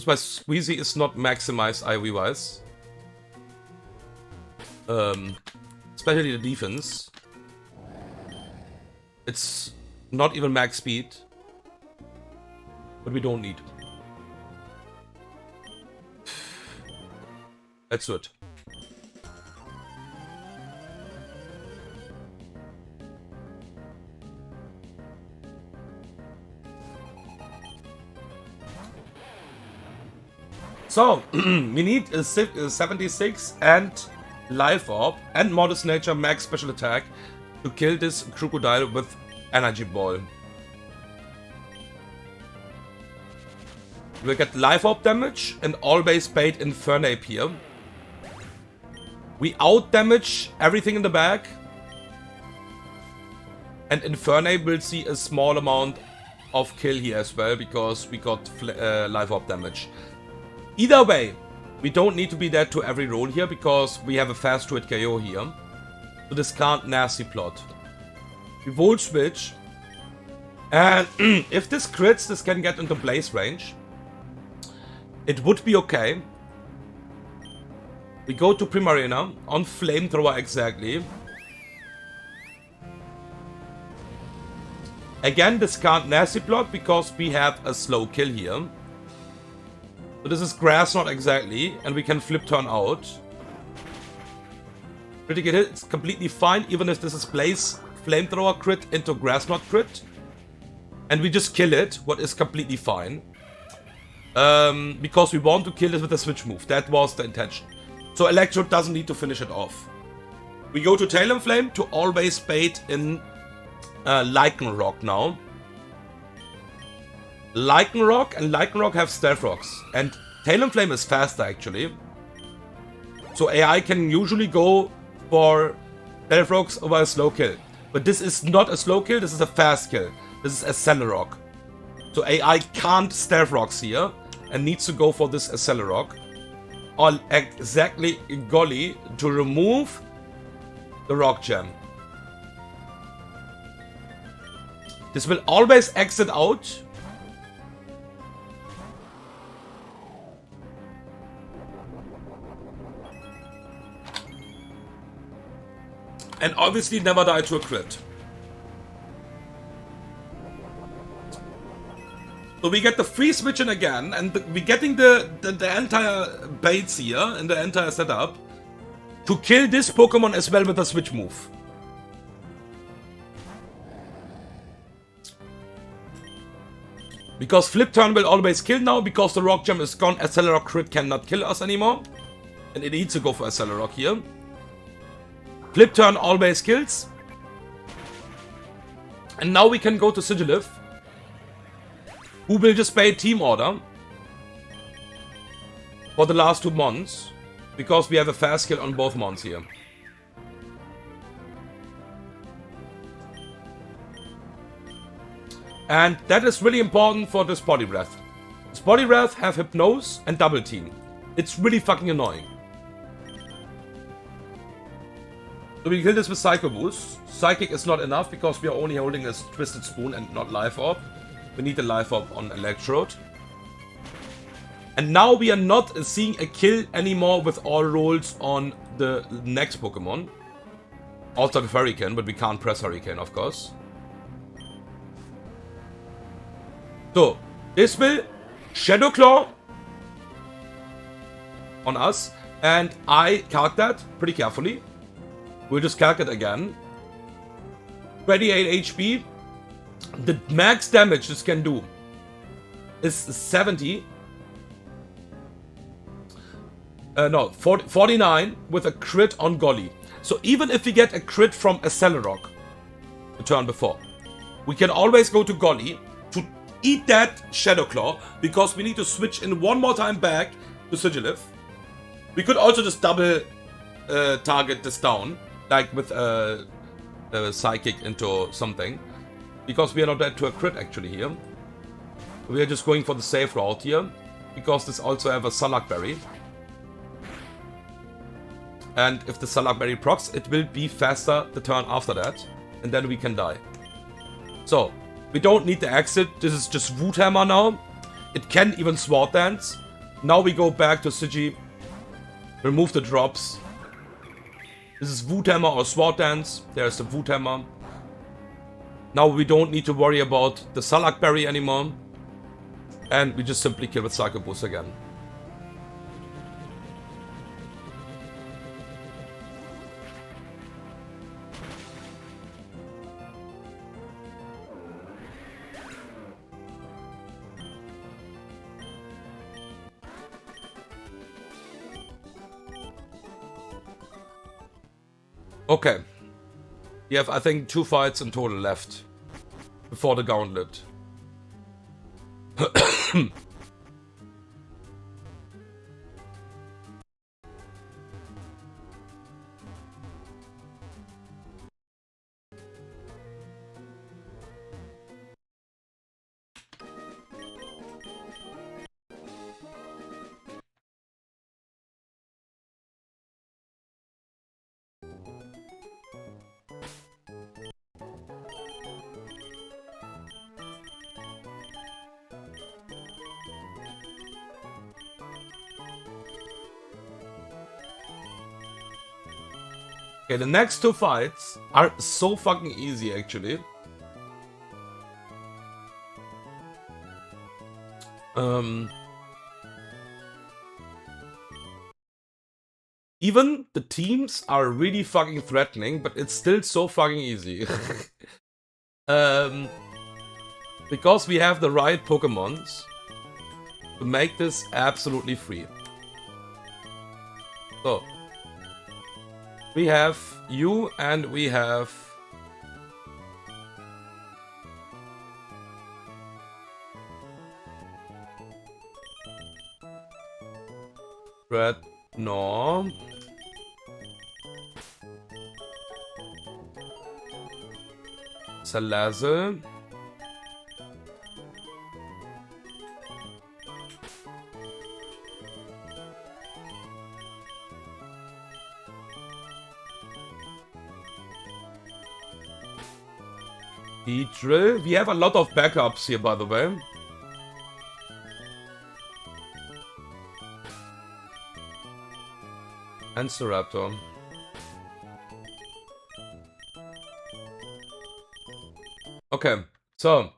My Squeezy is not maximized IV wise. Especially the defense. It's not even max speed. But we don't need. Let's do it. So, we need a 76 and Life Orb and Modest Nature max special attack to kill this crocodile with Energy Ball. We'll get Life Orb damage and always bait Infernape here. We out damage everything in the back. And Infernape will see a small amount of kill here as well because we got Life Orb damage. Either way, We don't need to be dead to every roll here because we have a fast hit KO here. So this can't nasty plot. We volt switch. And if this crits, this can get into blaze range. It would be okay. We go to Primarina on Flamethrower exactly. Again, this can't nasty plot because we have a slow kill here. So this is grass not exactly, and we can flip turn out. Critical hit, it's completely fine, even if this is Blaze Flamethrower crit into grass not crit. And we just kill it, what is completely fine. Because we want to kill it with a switch move, that was the intention. So Electrode doesn't need to finish it off. We go to Talon Flame to always bait in Lycanroc now. Lycanroc and Lycanroc have Stealth Rocks. And Talon Flame is faster actually. So AI can usually go for Stealth Rocks over a slow kill. But this is not a slow kill, this is a fast kill. This is Accelerock. So AI can't Stealth Rocks here and needs to go for this Accelerock. Or exactly Golly to remove the Rock Gem. This will always exit out. And obviously never die to a crit. So we get the free switch in again, and we're getting the entire baits here, and the entire setup, to kill this Pokemon as well with a switch move. Because Flip Turn will always kill now, because the Rock Gem is gone, Accelerock crit cannot kill us anymore. And it needs to go for Accelerock here. Flip Turn always kills. And now we can go to Sigilif, who will just pay Team Order for the last 2 Mons, because we have a fast kill on both Mons here. And that is really important for this Body Breath. This Body Breath have Hypnose and Double Team. It's really fucking annoying. So we kill this with Psycho Boost. Psychic is not enough because we are only holding a Twisted Spoon and not Life Orb. We need a Life Orb on Electrode. And now we are not seeing a kill anymore with all rolls on the next Pokemon. Also with Hurricane, but we can't press Hurricane, of course. So, this will Shadow Claw on us. And I calc that pretty carefully. We'll just calc it again. 28 HP. The max damage this can do is 70. No, 49 with a crit on Golly. So even if we get a crit from Accelerock the turn before, we can always go to Golly to eat that Shadow Claw, because we need to switch in one more time back to Sigilif. We could also just double target this down, like with a Psychic into something. Because we are not dead to a crit actually here. We are just going for the safe route here. Because this also have a Salak Berry. And if the Salak Berry procs, it will be faster the turn after that. And then we can die. So, we don't need the exit. This is just Wood Hammer now. It can even Sword Dance. Now we go back to Sigi. Remove the drops. This is Wood Hammer or Sword Dance. There's the Wood Hammer. Now we don't need to worry about the Salak Berry anymore. And we just simply kill with Psycho Boost again. Okay. We have, I think, 2 fights in total left before the gauntlet. Okay, the next 2 fights are so fucking easy, actually. Even the teams are really fucking threatening, but it's still so fucking easy. Because we have the right Pokemons to make this absolutely free. So, we have you and we have... Red, no. Salazzle. Drill. We have a lot of backups here, by the way. And Ceraptor. Okay, so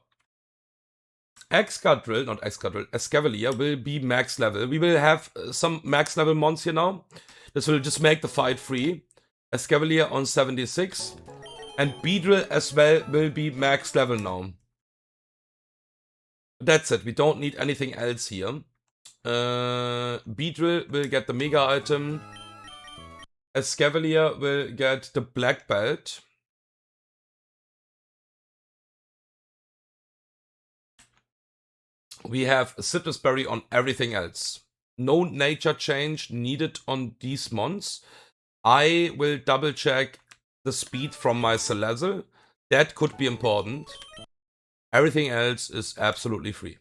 Excadrill, not Excadrill, Escavalier will be max level. We will have some max level mons here now. This will just make the fight free. Escavalier on 76. And Beedrill as well will be max level now. That's it, we don't need anything else here. Beedrill will get the mega item. Escavalier will get the black belt. We have a citrus berry on everything else. No nature change needed on these mons. I will double check the speed from my Salazzle. That could be important. Everything else is absolutely free.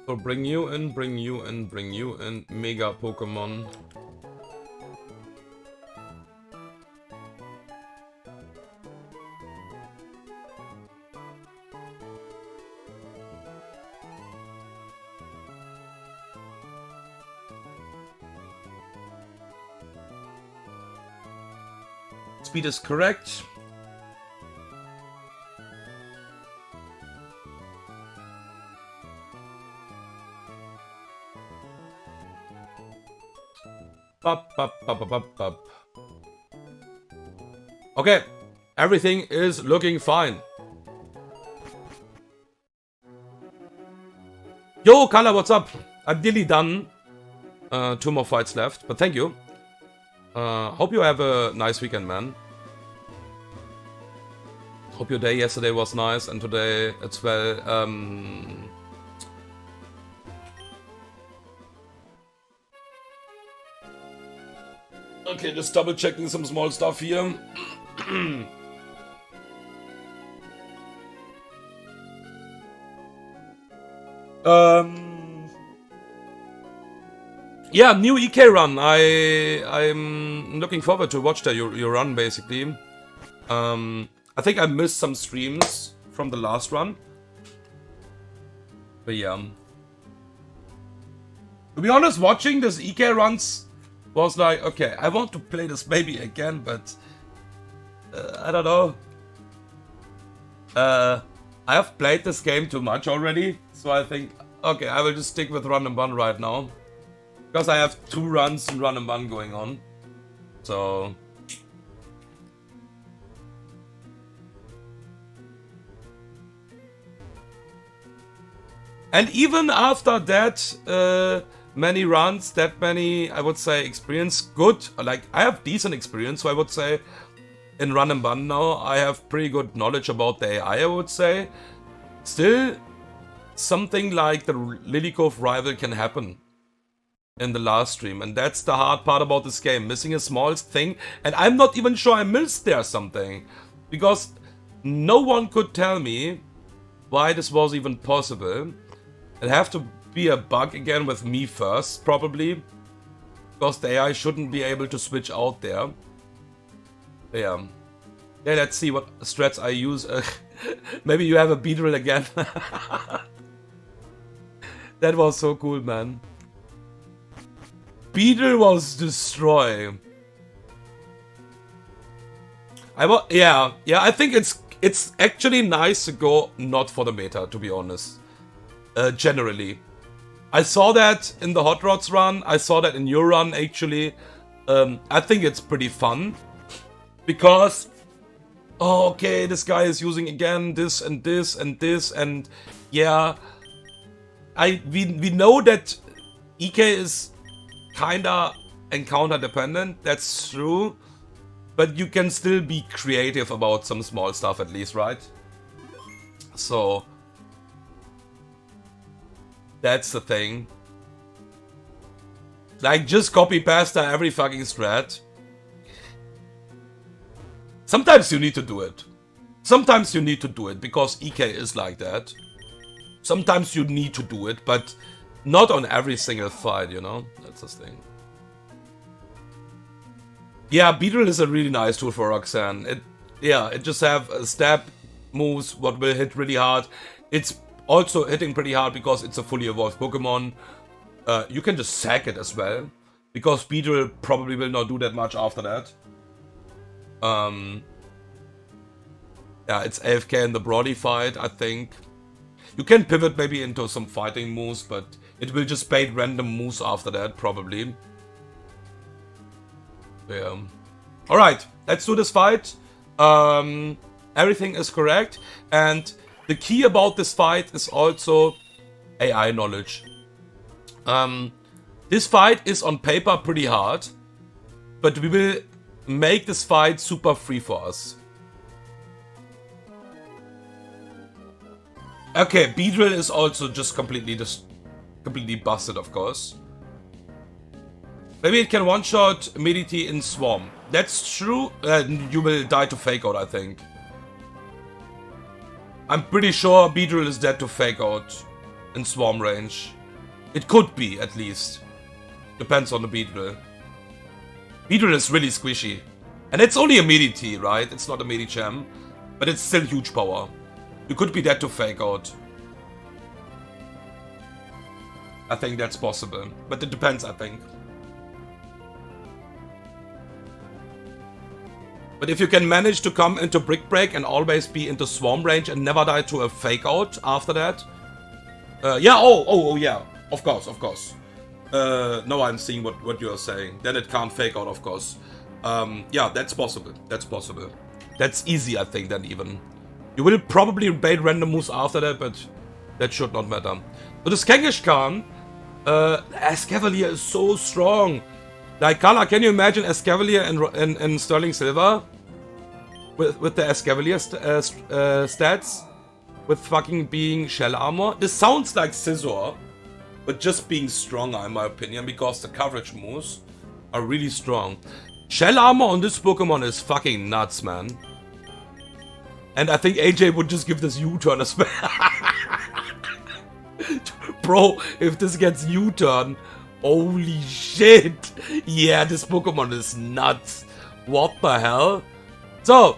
So bring you in, bring you in, bring you in, Mega Pokemon. Speed is correct. Okay, everything is looking fine. Yo, Kala, what's up? I'm nearly done. 2 more fights left, but thank you. Hope you have a nice weekend, man. Hope your day yesterday was nice and today as well. Okay, just double checking some small stuff here. Yeah, new EK run. I'm looking forward to watch your run basically. I think I missed some streams from the last run. But yeah. To be honest, watching this EK runs was like, okay, I want to play this maybe again, but I don't know. I have played this game too much already, so I think, okay, I will just stick with Run and Bun right now. Because I have 2 runs in Run and Bun going on. So... And even after that, many runs, that many, I would say, experience, good. Like, I have decent experience, so I would say, in Run and Bun now, I have pretty good knowledge about the AI, I would say. Still, something like the Lilycove rival can happen in the last stream, and that's the hard part about this game, missing a small thing, and I'm not even sure I missed there something, because no one could tell me why this was even possible. I'd have to be a bug again with me first, probably. Because the AI shouldn't be able to switch out there. Yeah. Yeah, let's see what strats I use. Maybe you have a Beedrill again. That was so cool, man. Beedrill was destroying. Yeah, I think it's actually nice to go not for the meta, to be honest. Generally. I saw that in the Hot Rods run, I saw that in your run actually. I think it's pretty fun. Because, oh, okay, this guy is using again this and this and this, and yeah. We know that EK is kinda encounter dependent, that's true. But you can still be creative about some small stuff at least, right? So that's the thing. Like, just copy pasta every fucking strat. Sometimes you need to do it. Sometimes you need to do it because EK is like that. Sometimes you need to do it, but not on every single fight, you know? That's the thing. Yeah, Beedrill is a really nice tool for Roxanne. It just have stab moves, what will hit really hard. It's also hitting pretty hard because it's a fully evolved Pokemon. You can just sack it as well, because Beedrill probably will not do that much after that. Yeah, it's AFK in the Brody fight, I think. You can pivot maybe into some fighting moves, but it will just bait random moves after that, probably. Yeah. Alright, let's do this fight. Everything is correct. And the key about this fight is also AI knowledge. This fight is on paper pretty hard, but we will make this fight super free for us. Okay, Beedrill is also just completely busted, of course. Maybe it can one-shot Mediti in Swarm. That's true. You will die to Fake Out, I think. I'm pretty sure Beedrill is dead to Fake Out in Swarm range. It could be, at least. Depends on the Beedrill. Beedrill is really squishy. And it's only a Mediti, right? It's not a Medicham. But it's still huge power. You could be dead to Fake Out. I think that's possible. But it depends, I think. But if you can manage to come into Brick Break and always be into Swarm range and never die to a Fake Out after that. Yeah, oh, yeah. Of course. Now I'm seeing what you're saying. Then it can't Fake Out, of course. Yeah, that's possible. That's easy, I think, then even. You will probably bait random moves after that, but that should not matter. So this Kangaskhan, Escavalier is so strong. Like, Carla, can you imagine Escavalier and Sterling Silver? With the Escavalier stats? With fucking being Shell Armor? This sounds like Scizor, but just being stronger in my opinion, because the coverage moves are really strong. Shell Armor on this Pokemon is fucking nuts, man. And I think AJ would just give this U-turn as well. Bro, if this gets U-turn, holy shit. Yeah, this Pokemon is nuts. What the hell? So,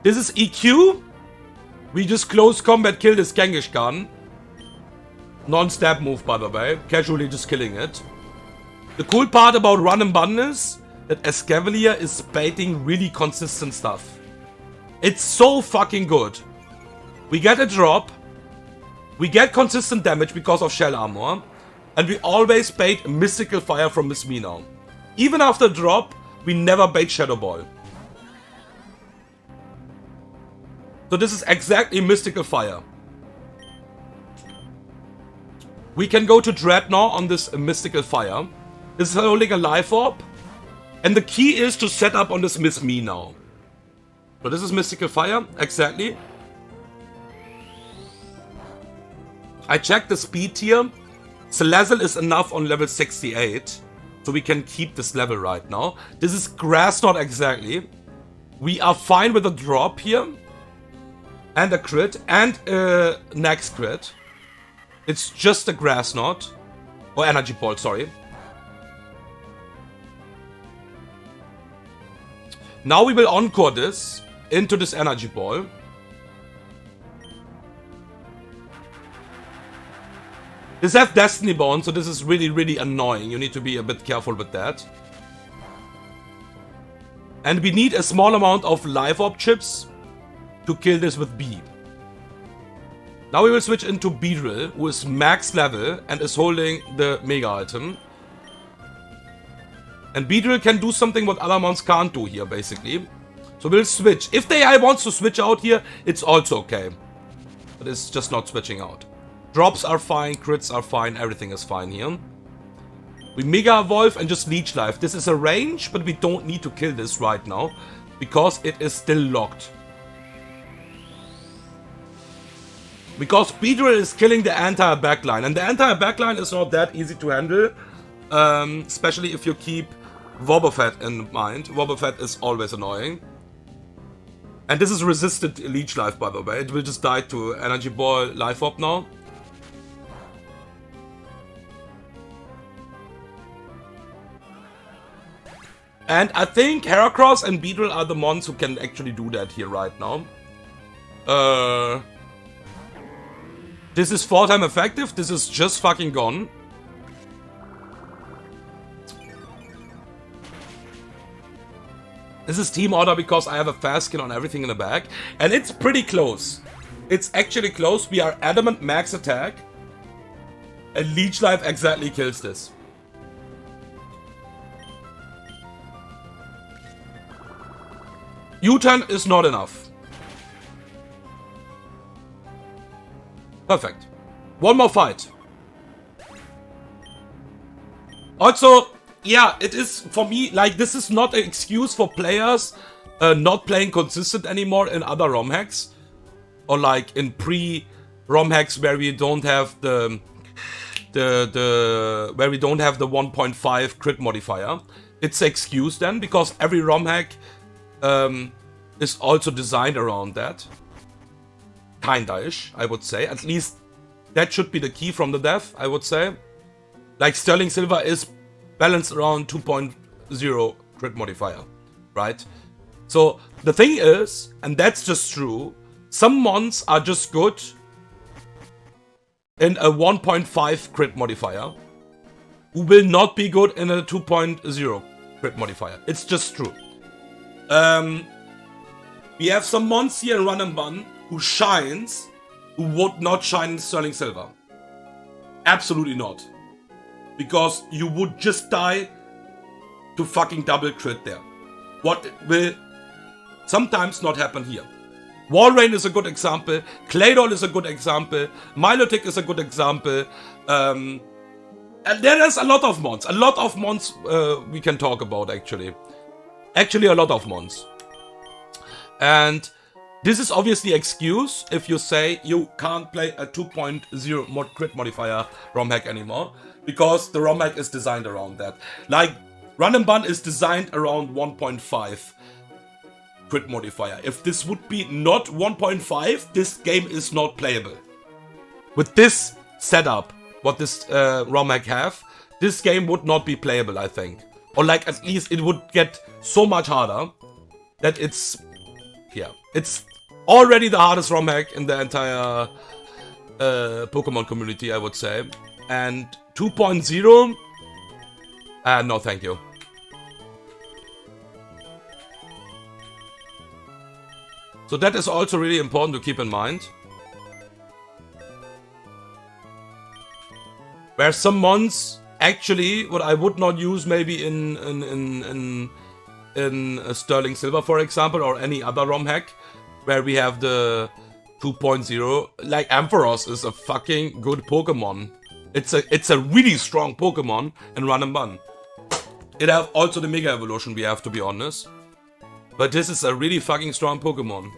this is EQ. We just close combat kill this Kangaskhan. Non-stab move, by the way. Casually just killing it. The cool part about Run and Bun is that Escavalier is baiting really consistent stuff. It's so fucking good. We get a drop. We get consistent damage because of Shell Armor. And we always bait Mystical Fire from Miss Me now. Even after drop, we never bait Shadow Ball. So this is exactly Mystical Fire. We can go to Dreadnought on this Mystical Fire. This is holding a Life Orb. And the key is to set up on this Miss Me now. So this is Mystical Fire, exactly. I checked the speed here. Salazzle is enough on level 68. So we can keep this level right now. This is Grass Knot exactly. We are fine with a drop here. And a crit. And a next crit. It's just a grass knot. Or energy ball, sorry. Now we will encore this into this energy ball. This has Destiny Bone, so this is really, really annoying. You need to be a bit careful with that. And we need a small amount of life orb chips to kill this with B. Now we will switch into Beedrill, who is max level and is holding the mega item. And Beedrill can do something what other mons can't do here, basically. So we'll switch. If the AI wants to switch out here, it's also okay. But it's just not switching out. Drops are fine, crits are fine, everything is fine here. We Mega Evolve and just Leech Life. This is a range, but we don't need to kill this right now, because it is still locked. Because Beedrill is killing the entire backline, and the entire backline is not that easy to handle, especially if you keep Wobbuffet in mind. Wobbuffet is always annoying. And this is resisted Leech Life, by the way. It will just die to Energy Ball Life Orb now. And I think Heracross and Beedrill are the mons who can actually do that here right now. This is 4-time effective. This is just fucking gone. This is team order because I have a fast skin on everything in the back. And it's pretty close. It's actually close. We are adamant max attack. And Leech Life exactly kills this. U-turn is not enough. Perfect. One more fight. Also, yeah, it is, for me, like, this is not an excuse for players not playing consistent anymore in other ROM hacks. Or like in pre-ROM hacks where we don't have the 1.5 crit modifier. It's an excuse then, because every ROM hack is also designed around that. Kinda-ish, I would say. At least that should be the key from the dev, I would say. Like Sterling Silver is balanced around 2.0 crit modifier, right? So the thing is, and that's just true, some mons are just good in a 1.5 crit modifier, who will not be good in a 2.0 crit modifier. It's just true. We have some mons here in Run and Bun who shines, who would not shine in Sterling Silver. Absolutely not. Because you would just die to fucking double crit there. What will sometimes not happen here. Walrein is a good example. Claydol is a good example. Milotic is a good example. And there is a lot of mons. A lot of mons we can talk about, actually. Actually, a lot of mons. And this is obviously excuse if you say you can't play a 2.0 crit modifier ROM hack anymore. Because the ROM hack is designed around that. Like, Run and Bun is designed around 1.5 crit modifier. If this would be not 1.5, this game is not playable. With this setup, what this ROM hack have, this game would not be playable, I think. Or like, at least it would get so much harder that it's... Yeah, it's already the hardest ROM hack in the entire Pokemon community, I would say. And 2.0? No, thank you. So that is also really important to keep in mind. Where some mons, actually, what I would not use maybe in Sterling Silver, for example, or any other ROM hack, where we have the 2.0. Like Ampharos is a fucking good Pokemon. It's a really strong Pokemon in Run and Bun. It have also the Mega Evolution, we have to be honest. But this is a really fucking strong Pokemon.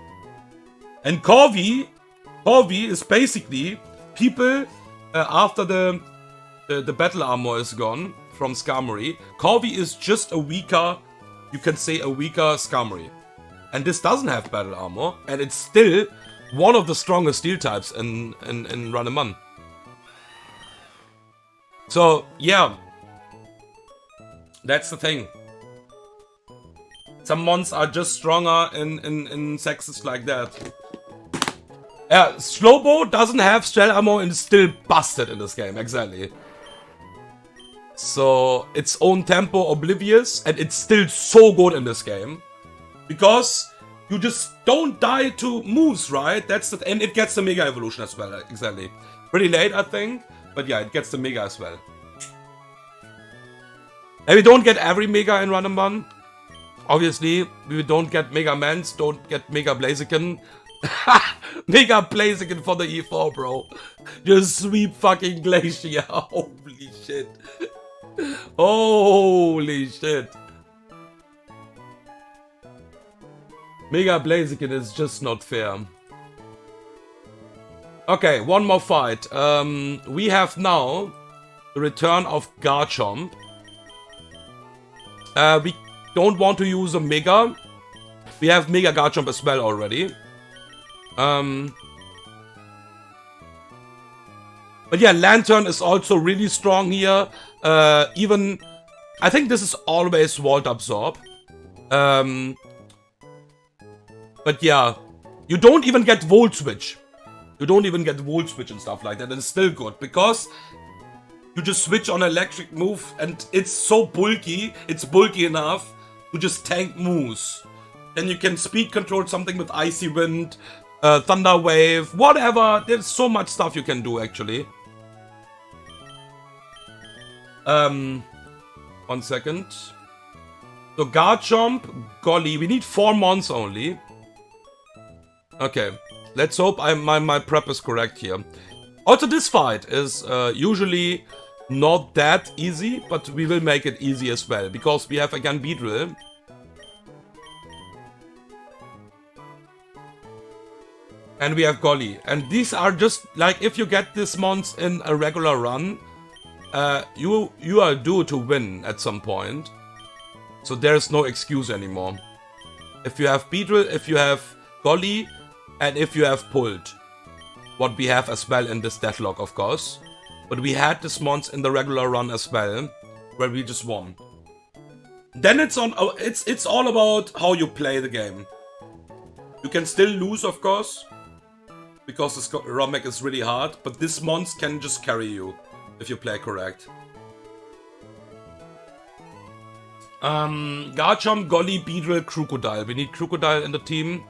And Corvi is basically people after the battle armor is gone from Skarmory. Corvi is just a weaker, you can say a weaker Skarmory. And this doesn't have battle armor, and it's still one of the strongest steel types in Run and Bun. So, yeah. That's the thing. Some mons are just stronger in sexes like that. Yeah, Slowbo doesn't have shell ammo and is still busted in this game, exactly. So, its own tempo oblivious, and it's still so good in this game. Because you just don't die to moves, right? And it gets the Mega Evolution as well, exactly. Pretty late, I think, but yeah, it gets the Mega as well. And we don't get every Mega in Random Bun. Obviously, we don't get Mega Mans, don't get Mega Blaziken. Mega Blaziken for the E4, bro. Just sweep fucking Glacier. Holy shit. Holy shit. Mega Blaziken is just not fair. Okay, one more fight. We have now the return of Garchomp. We don't want to use a Mega. We have Mega Garchomp as well already. But yeah, Lantern is also really strong here. Even, I think this is always Volt Absorb. But yeah, you don't even get Volt Switch. You don't even get Volt Switch and stuff like that. And it's still good because you just switch on electric move and it's so bulky. It's bulky enough to just tank moves. Then you can speed control something with Icy Wind, Thunder Wave, whatever. There's so much stuff you can do actually. 1 second. So Garchomp, Golly, we need 4 mons only. Okay, let's hope my prep is correct here. Also, this fight is usually not that easy, but we will make it easy as well, because we have again Beedrill. And we have Golly. And these are just, like, if you get these mons in a regular run, you are due to win at some point. So there's no excuse anymore. If you have Beedrill, if you have Golly, and if you have pulled, what we have as well in this Deathlocke, of course. But we had this mons in the regular run as well, where we just won. Then it's all about how you play the game. You can still lose, of course, because this Romek is really hard, but this mons can just carry you if you play correct. Garchomp, Golly, Beedrill, Crocodile. We need Crocodile in the team.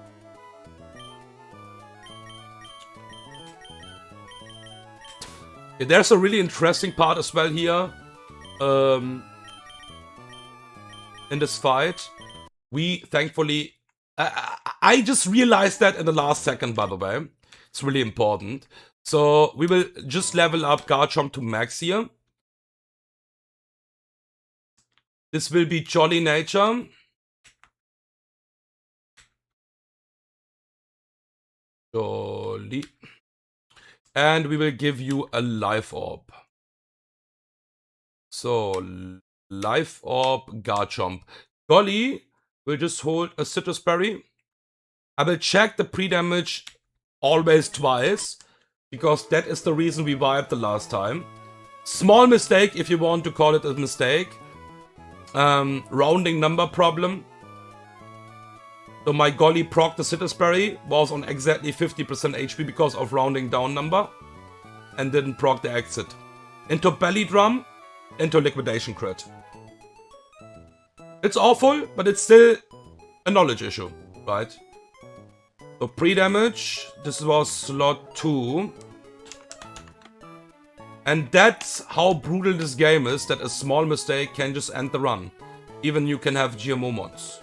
Yeah, there's a really interesting part as well here. In this fight. We thankfully... I just realized that in the last second, by the way. It's really important. So we will just level up Garchomp to max here. This will be Jolly Nature. Jolly. And we will give you a Life Orb. So, Life Orb, Garchomp. Golly will just hold a Citrus Berry. I will check the pre-damage always twice, because that is the reason we wiped the last time. Small mistake, if you want to call it a mistake. Rounding number problem. So my Golly proc the Citrus Berry was on exactly 50% HP because of rounding down number. And didn't proc the exit. Into Belly Drum, into Liquidation Crit. It's awful, but it's still a knowledge issue, right? So pre-damage, this was slot 2. And that's how brutal this game is, that a small mistake can just end the run. Even you can have GMO mods.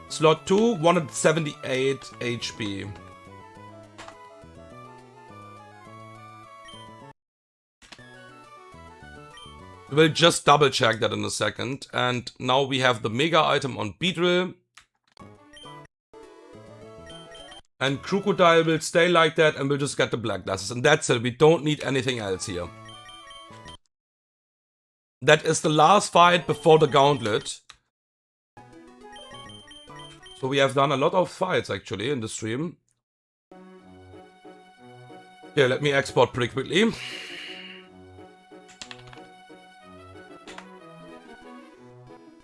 Slot 2, 178 HP. We'll just double check that in a second. And now we have the Mega item on Beedrill. And Crocodile will stay like that and we'll just get the Black Glasses. And that's it, we don't need anything else here. That is the last fight before the Gauntlet. So we have done a lot of fights actually in the stream. Yeah, let me export pretty quickly.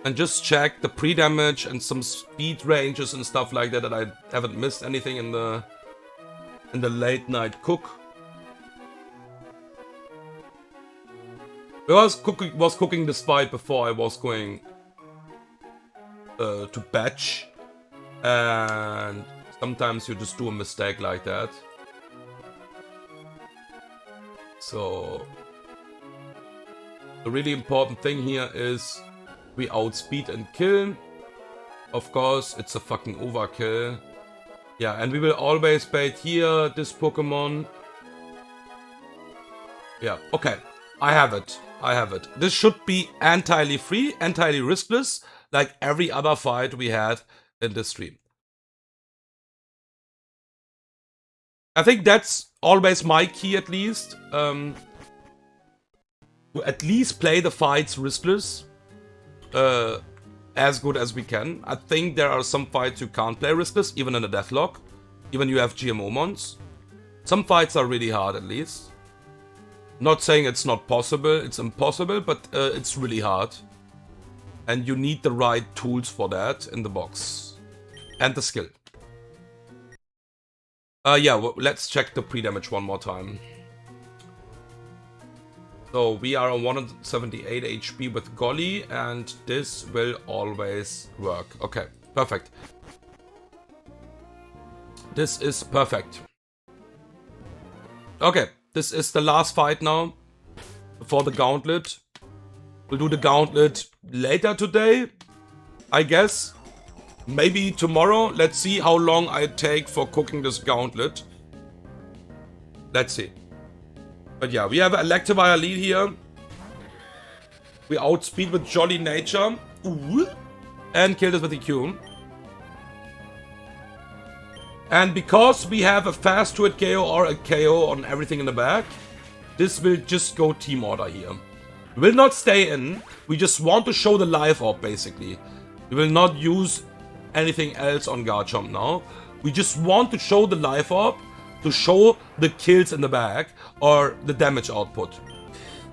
and just check the pre-damage and some speed ranges and stuff like that I haven't missed anything in the late night cook. I was cooking this fight before I was going to batch, and sometimes you just do a mistake like that. So the really important thing here is we outspeed and kill. Of course, it's a fucking overkill. Yeah, and we will always bait here this Pokemon. Yeah, okay. I have it. I have it. This should be entirely free, entirely riskless, like every other fight we had in this stream. I think that's always my key, at least. To at least play the fights riskless. As good as we can. I think there are some fights you can't play riskless, even in a Deathlocke. Even you have GMO mons. Some fights are really hard, at least. Not saying it's not possible, it's impossible, but it's really hard. And you need the right tools for that in the box. And the skill. Yeah, well, let's check the pre-damage one more time. So we are on 178 HP with Golly, and this will always work. Okay, perfect. This is perfect. Okay, this is the last fight now before the gauntlet. We'll do the gauntlet later today, I guess. Maybe tomorrow. Let's see how long I take for cooking this gauntlet. Let's see. But yeah, we have an Electivire lead here. We outspeed with Jolly Nature. Ooh. And kill this with the Q. And because we have a fast to it KO or a KO on everything in the back, this will just go team order here. We will not stay in. We just want to show the life orb, basically. We will not use anything else on Garchomp now. We just want to show the life orb, to show the kills in the back or the damage output.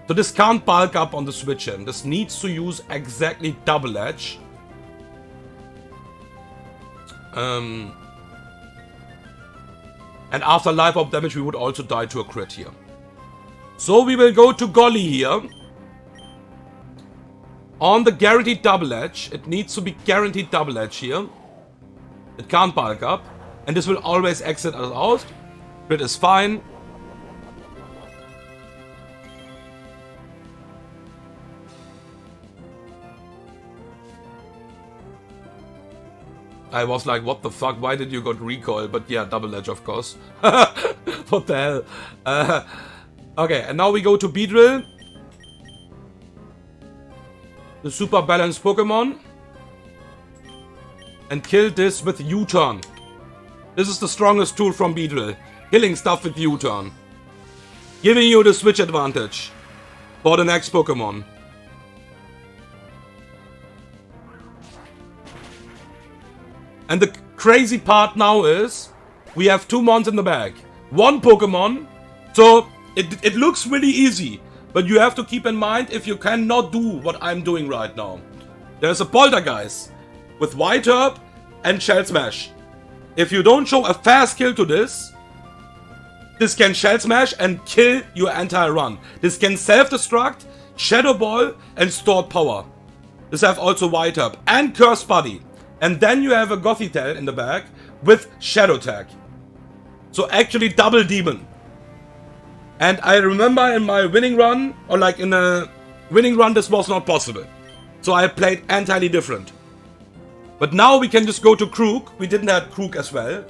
So this can't bulk up on the switch in. This needs to use exactly double edge. And after life orb damage we would also die to a crit here. So we will go to Golly here. On the guaranteed double edge, it needs to be guaranteed double edge here. It can't bulk up. And this will always exit us out. Crit is fine. I was like, what the fuck, why did you got recoil? But yeah, double edge, of course. What the hell? Okay, and now we go to Beedrill. The super balanced Pokemon. And kill this with U-turn. This is the strongest tool from Beedrill. Killing stuff with U-turn. Giving you the switch advantage for the next Pokemon. And the crazy part now is we have 2 mons in the bag. 1 Pokemon. So it looks really easy. But you have to keep in mind if you cannot do what I'm doing right now. There's a Poltergeist with White Herb and Shell Smash. If you don't show a fast kill to this, this can Shell Smash and kill your entire run. This can self-destruct, Shadow Ball and stored power. This have also White Herb and Curse Buddy. And then you have a Gothitelle in the back with Shadow Tag. So actually double demon. And I remember in my winning run, or like in a winning run, this was not possible. So I played entirely different. But now we can just go to Crook. We didn't have Crook as well.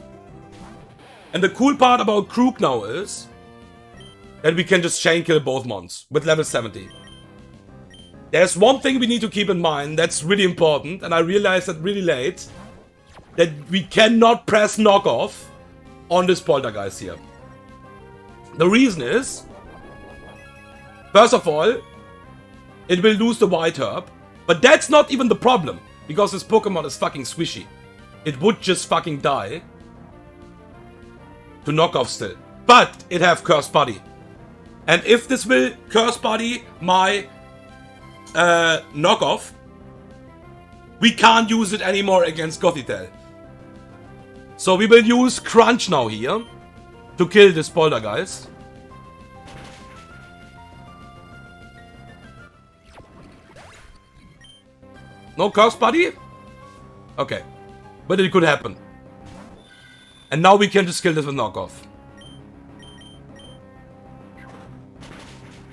And the cool part about Crook now is that we can just chain kill both mons with level 70. There's one thing we need to keep in mind that's really important, and I realized that really late, that we cannot press knockoff on this Poltergeist here. The reason is, first of all, it will lose the White Herb, but that's not even the problem, because this Pokemon is fucking squishy. It would just fucking die to knockoff still, but it have Curse Buddy. And if this will Curse Buddy my knockoff, we can't use it anymore against Gothitel. So we will use Crunch now here to kill this Poltergeist. No curse, buddy? Okay. But it could happen. And now we can just kill this with knockoff.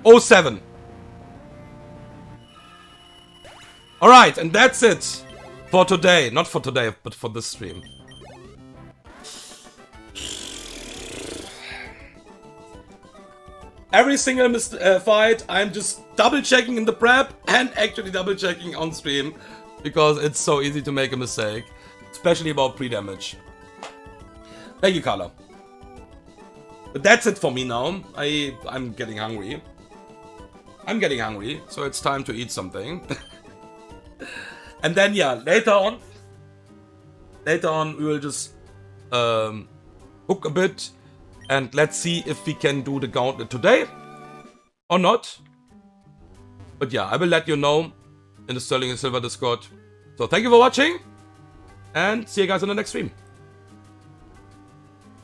07. Alright, and that's it for today. Not for today, but for this stream. Every single fight, I'm just double checking in the prep and actually double checking on stream. Because it's so easy to make a mistake. Especially about pre-damage. Thank you, Carla. But that's it for me now. I'm getting hungry. I'm getting hungry, so it's time to eat something. And then, yeah, later on, we will just hook a bit. And let's see if we can do the gauntlet today. Or not. But yeah, I will let you know in the Sterling and Silver Discord. So thank you for watching. And see you guys in the next stream.